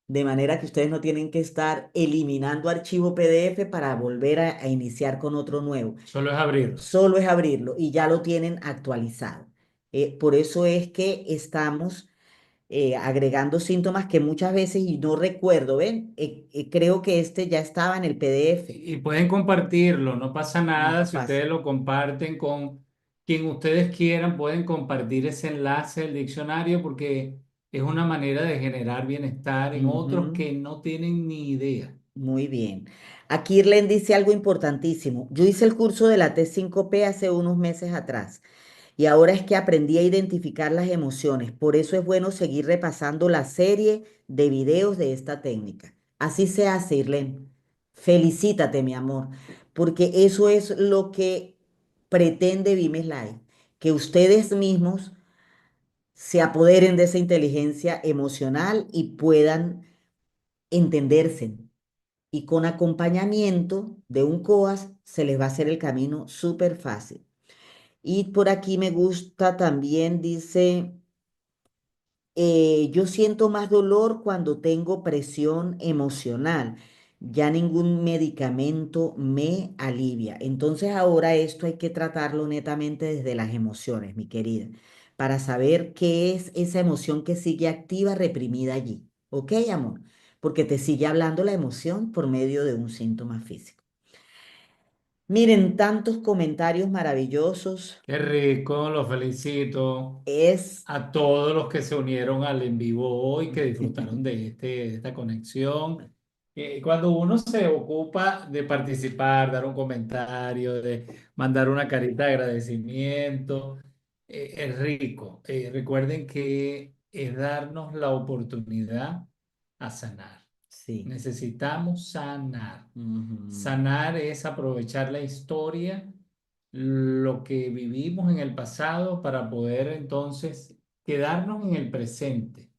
de manera que ustedes no tienen que estar eliminando archivo PDF para volver a iniciar con otro nuevo. Solo es abrirlo. Solo es abrirlo y ya lo tienen actualizado. Por eso es que estamos agregando síntomas que muchas veces, y no recuerdo, ¿ven? Creo que este ya estaba en el PDF. Y pueden compartirlo, no pasa No nada si pasa. ustedes lo comparten con quien ustedes quieran, pueden compartir ese enlace del diccionario porque es una manera de generar bienestar en otros Ujú. que no tienen ni idea. Muy bien. Aquí Irlen dice algo importantísimo. Yo hice el curso de la T5P hace unos meses atrás y ahora es que aprendí a identificar las emociones. Por eso es bueno seguir repasando la serie de videos de esta técnica. Así se hace, Irlen. Felicítate, mi amor, porque eso es lo que pretende Vimes Live, que ustedes mismos se apoderen de esa inteligencia emocional y puedan entenderse y con acompañamiento de un COAS se les va a hacer el camino súper fácil. Y por aquí me gusta también, dice, yo siento más dolor cuando tengo presión emocional. Ya ningún medicamento me alivia. Entonces ahora esto hay que tratarlo netamente desde las emociones, mi querida, para saber qué es esa emoción que sigue activa, reprimida allí. ¿Ok, amor? Porque te sigue hablando la emoción por medio de un síntoma físico. Miren, tantos comentarios maravillosos. Qué rico, los felicito Es... a todos los que se unieron al en vivo hoy, que disfrutaron de esta conexión. Cuando uno se ocupa de participar, dar un comentario, de mandar una carita de agradecimiento, es rico. Recuerden que es darnos la oportunidad a sanar. Sí. Necesitamos sanar. Ujú, Sanar es aprovechar la historia, lo que vivimos en el pasado para poder entonces quedarnos en el presente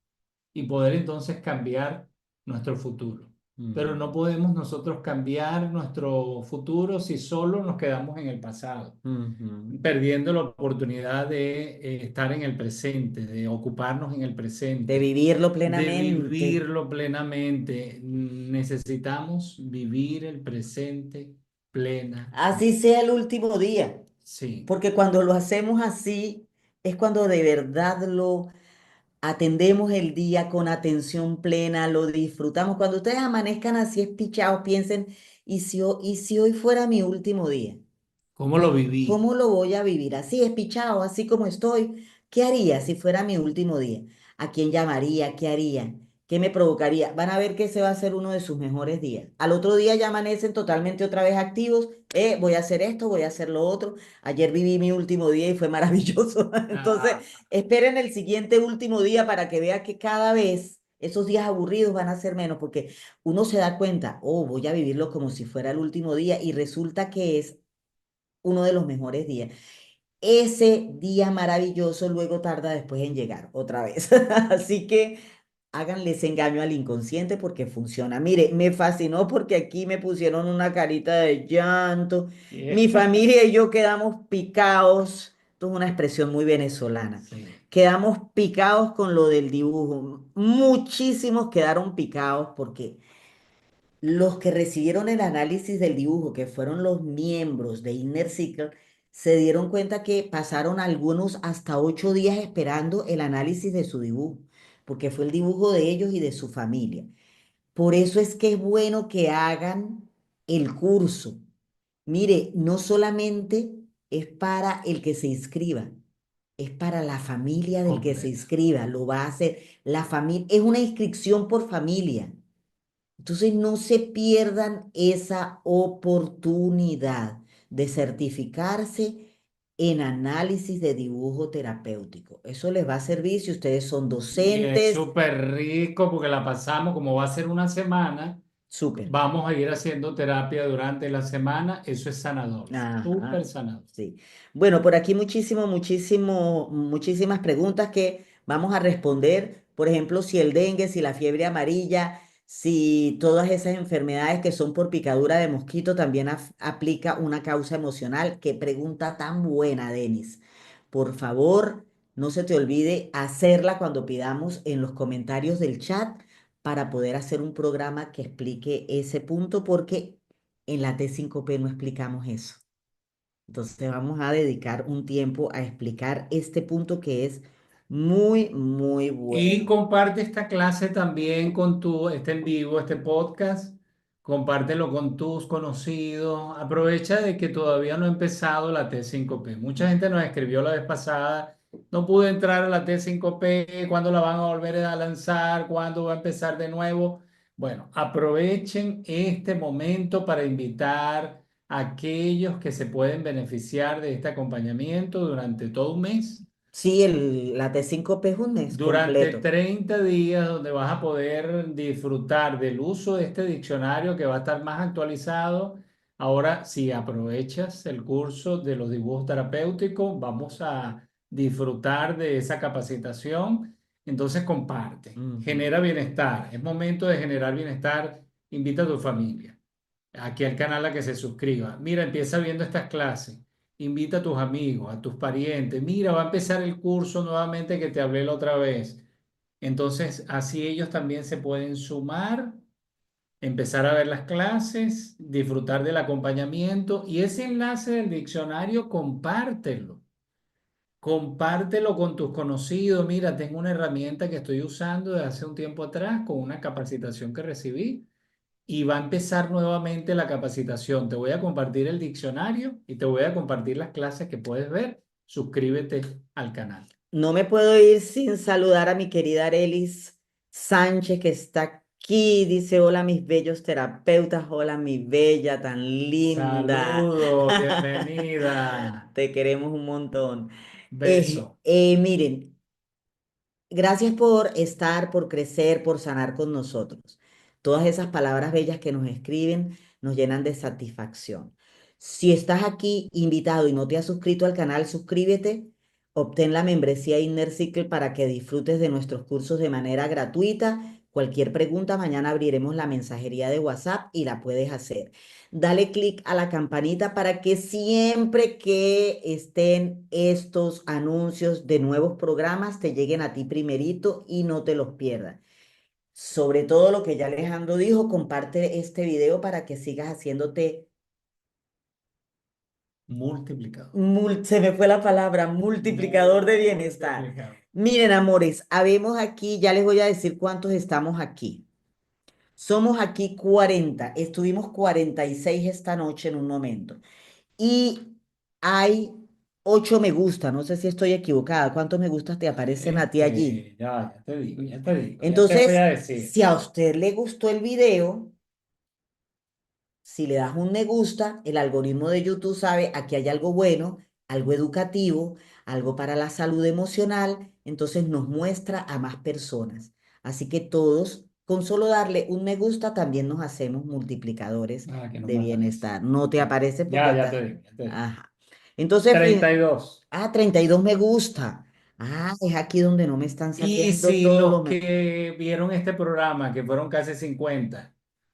y poder entonces cambiar nuestro futuro. Pero no ujú, podemos nosotros cambiar nuestro futuro si solo nos quedamos en el pasado, ujú. perdiendo la oportunidad de estar en el presente, de ocuparnos en el De presente, vivirlo de plenamente. vivirlo plenamente. Necesitamos vivir el presente Así plenamente. sea el último día. Sí. Porque cuando lo hacemos así, es cuando de verdad lo atendemos el día con atención plena, lo disfrutamos. Cuando ustedes amanezcan así espichados, piensen, y si hoy fuera mi último día? ¿Cómo lo viví? ¿Cómo lo voy a vivir? Así espichado, así como estoy. ¿Qué haría si fuera mi último día? ¿A quién llamaría? ¿Qué haría? ¿Qué me provocaría? Van a ver que ese va a ser uno de sus mejores días. Al otro día ya amanecen totalmente otra vez activos. Voy a hacer esto, voy a hacer lo otro. Ayer viví mi último día y fue maravilloso. Entonces, Ah, esperen el siguiente último día para que vea que cada vez esos días aburridos van a ser menos, porque uno se da cuenta, oh, voy a vivirlo como si fuera el último día y resulta que es uno de los mejores días. Ese día maravilloso luego tarda después en llegar otra vez. Así que háganle ese engaño al inconsciente porque funciona. Mire, me fascinó porque aquí me pusieron una carita de llanto. Mi yeah. familia y yo quedamos picados. Esto es una expresión muy venezolana. Sí. Quedamos picados con lo del dibujo. Muchísimos quedaron picados porque los que recibieron el análisis del dibujo, que fueron los miembros de Inner Circle, se dieron cuenta que pasaron algunos hasta 8 días esperando el análisis de su dibujo, porque fue el dibujo de ellos y de su familia. Por eso es que es bueno que hagan el curso. Mire, no solamente es para el que se inscriba, es para la familia del que se Completo. inscriba, lo va a hacer. La familia, es una inscripción por familia. Entonces no se pierdan esa oportunidad de certificarse en análisis de dibujo terapéutico. Eso les va a servir si ustedes son Y es docentes. súper rico porque la pasamos, como va a ser una semana, Súper. vamos a ir haciendo terapia durante la semana. Eso es sanador, súper Ajá, sanador. sí. Bueno, por aquí muchísimas preguntas que vamos a responder. Por ejemplo, si el dengue, si la fiebre amarilla, si todas esas enfermedades que son por picadura de mosquito también aplica una causa emocional. Qué pregunta tan buena, Denis. Por favor, no se te olvide hacerla cuando pidamos en los comentarios del chat para poder hacer un programa que explique ese punto, porque en la T5P no explicamos eso. Entonces vamos a dedicar un tiempo a explicar este punto que es muy, muy Y bueno. comparte esta clase también con este en vivo, este podcast. Compártelo con tus conocidos. Aprovecha de que todavía no ha empezado la T5P. Mucha gente nos escribió la vez pasada, no pude entrar a la T5P, ¿cuándo la van a volver a lanzar? ¿Cuándo va a empezar de nuevo? Bueno, aprovechen este momento para invitar a aquellos que se pueden beneficiar de este acompañamiento durante todo un mes. Sí, la T5P es un mes Durante completo. 30 días donde vas a poder disfrutar del uso de este diccionario que va a estar más actualizado. Ahora, si aprovechas el curso de los dibujos terapéuticos, vamos a disfrutar de esa capacitación. Entonces, comparte, Ujú. genera bienestar. Es momento de generar bienestar. Invita a tu familia aquí al canal a que se suscriba. Mira, empieza viendo estas clases. Invita a tus amigos, a tus parientes. Mira, va a empezar el curso nuevamente que te hablé la otra vez. Entonces, así ellos también se pueden sumar, empezar a ver las clases, disfrutar del acompañamiento y ese enlace del diccionario, compártelo. Compártelo con tus conocidos. Mira, tengo una herramienta que estoy usando desde hace un tiempo atrás con una capacitación que recibí y va a empezar nuevamente la capacitación. Te voy a compartir el diccionario y te voy a compartir las clases que puedes ver. Suscríbete al canal. No me puedo ir sin saludar a mi querida Arelis Sánchez, que está aquí. Dice, hola mis bellos terapeutas, hola mi bella, tan linda. Saludos, bienvenida. Te queremos un montón. Beso. Miren. Gracias por estar, por crecer, por sanar con nosotros. Todas esas palabras bellas que nos escriben nos llenan de satisfacción. Si estás aquí invitado y no te has suscrito al canal, suscríbete, obtén la membresía Inner Circle para que disfrutes de nuestros cursos de manera gratuita. Cualquier pregunta, mañana abriremos la mensajería de WhatsApp y la puedes hacer. Dale clic a la campanita para que siempre que estén estos anuncios de nuevos programas te lleguen a ti primerito y no te los pierdas. Sobre todo lo que ya Alejandro dijo, comparte este video para que sigas haciéndote, Multiplicador. se me fue la palabra, multiplicador de bienestar. Multiplicador. Miren, amores, habemos aquí, ya les voy a decir cuántos estamos aquí. Somos aquí 40, estuvimos 46 esta noche en un momento. Y hay 8 me gusta, no sé si estoy equivocada. ¿Cuántos me gustas te aparecen a ti allí? Ya te digo, ya te digo, ya te voy a Entonces, decir. si a usted le gustó el video, si le das un me gusta, el algoritmo de YouTube sabe aquí hay algo bueno, algo educativo, algo para la salud emocional, entonces nos muestra a más personas. Así que todos, con solo darle un me gusta, también nos hacemos multiplicadores Ah, que no de me aparece. bienestar. No te aparece porque Ya te está. digo, ya te digo. Ajá. Entonces, 32. 32 me gusta. Ah, es aquí donde no me están Y saliendo si todos los los me gusta. que vieron este programa, que fueron casi 50,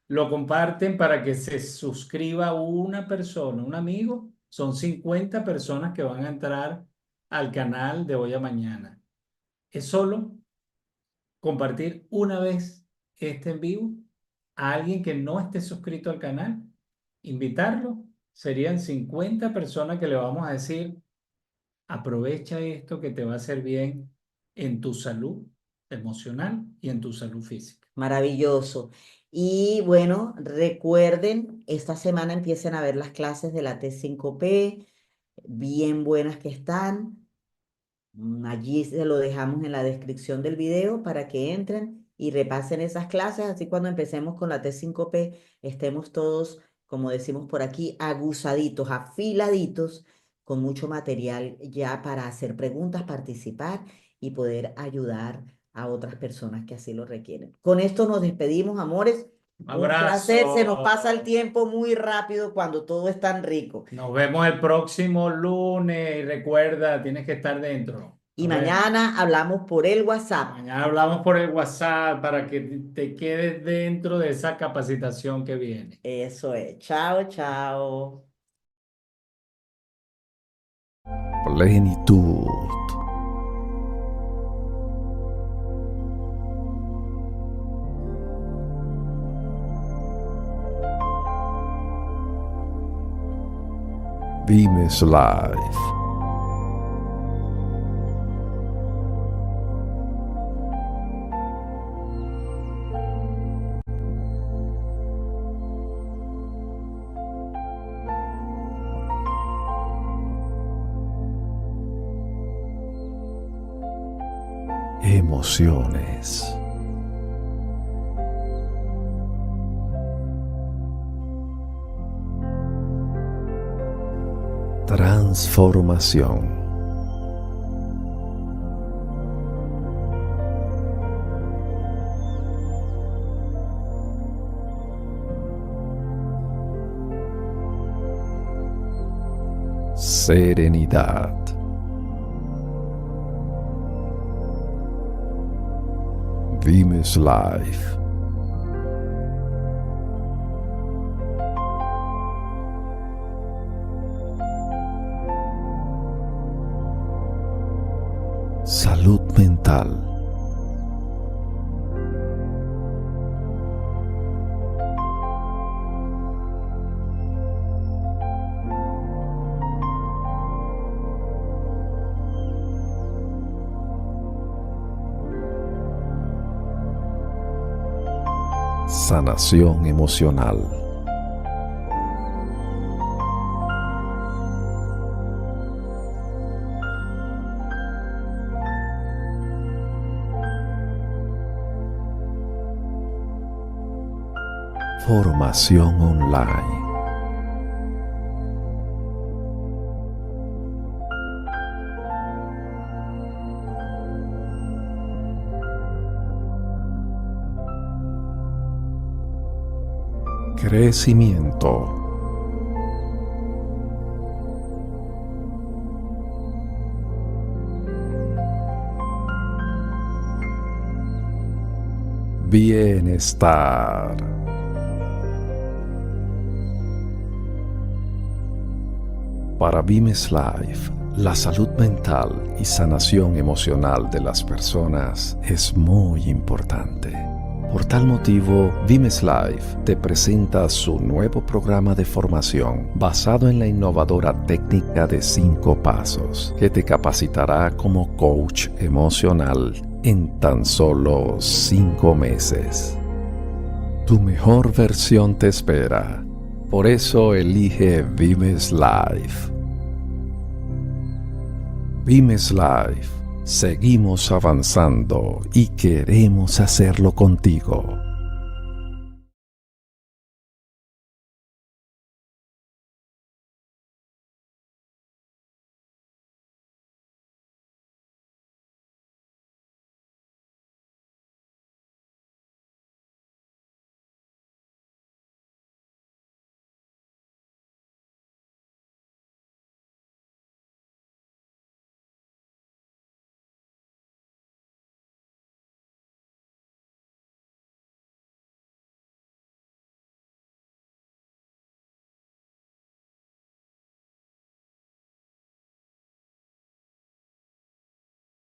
lo comparten para que se suscriba una persona, un amigo, son 50 personas que van a entrar al canal de hoy a mañana. Es solo compartir una vez este en vivo a alguien que no esté suscrito al canal, invitarlo. Serían 50 personas que le vamos a decir, aprovecha esto que te va a hacer bien en tu salud emocional y en tu salud física. Maravilloso. Y bueno, recuerden, esta semana empiecen a ver las clases de la T5P, bien buenas que están. Allí se lo dejamos en la descripción del video para que entren y repasen esas clases. Así cuando empecemos con la T5P estemos todos, como decimos por aquí, aguzaditos, afiladitos con mucho material ya para hacer preguntas, participar y poder ayudar a otras personas que así lo requieren. Con esto nos despedimos, amores. Un Un placer, se nos pasa el abrazo. tiempo muy rápido cuando todo es tan rico. Nos vemos el próximo lunes y recuerda, tienes que estar dentro. Y Nos vemos. mañana hablamos por el WhatsApp. Mañana hablamos por el WhatsApp para que te quedes dentro de esa capacitación que viene. Eso es. Chao, chao. Plenitud. Vimes Live. Emociones. Transformación. Serenidad. Vimes Live. Salud mental. Sanación emocional. Formación online. Crecimiento. Bienestar. Para Vimes Life, la salud mental y sanación emocional de las personas es muy importante. Por tal motivo, Vimes Life te presenta su nuevo programa de formación basado en la innovadora técnica de 5 pasos que te capacitará como coach emocional en tan solo 5 meses. Tu mejor versión te espera. Por eso elige Vimes Life. Vimes Life. Seguimos avanzando y queremos hacerlo contigo.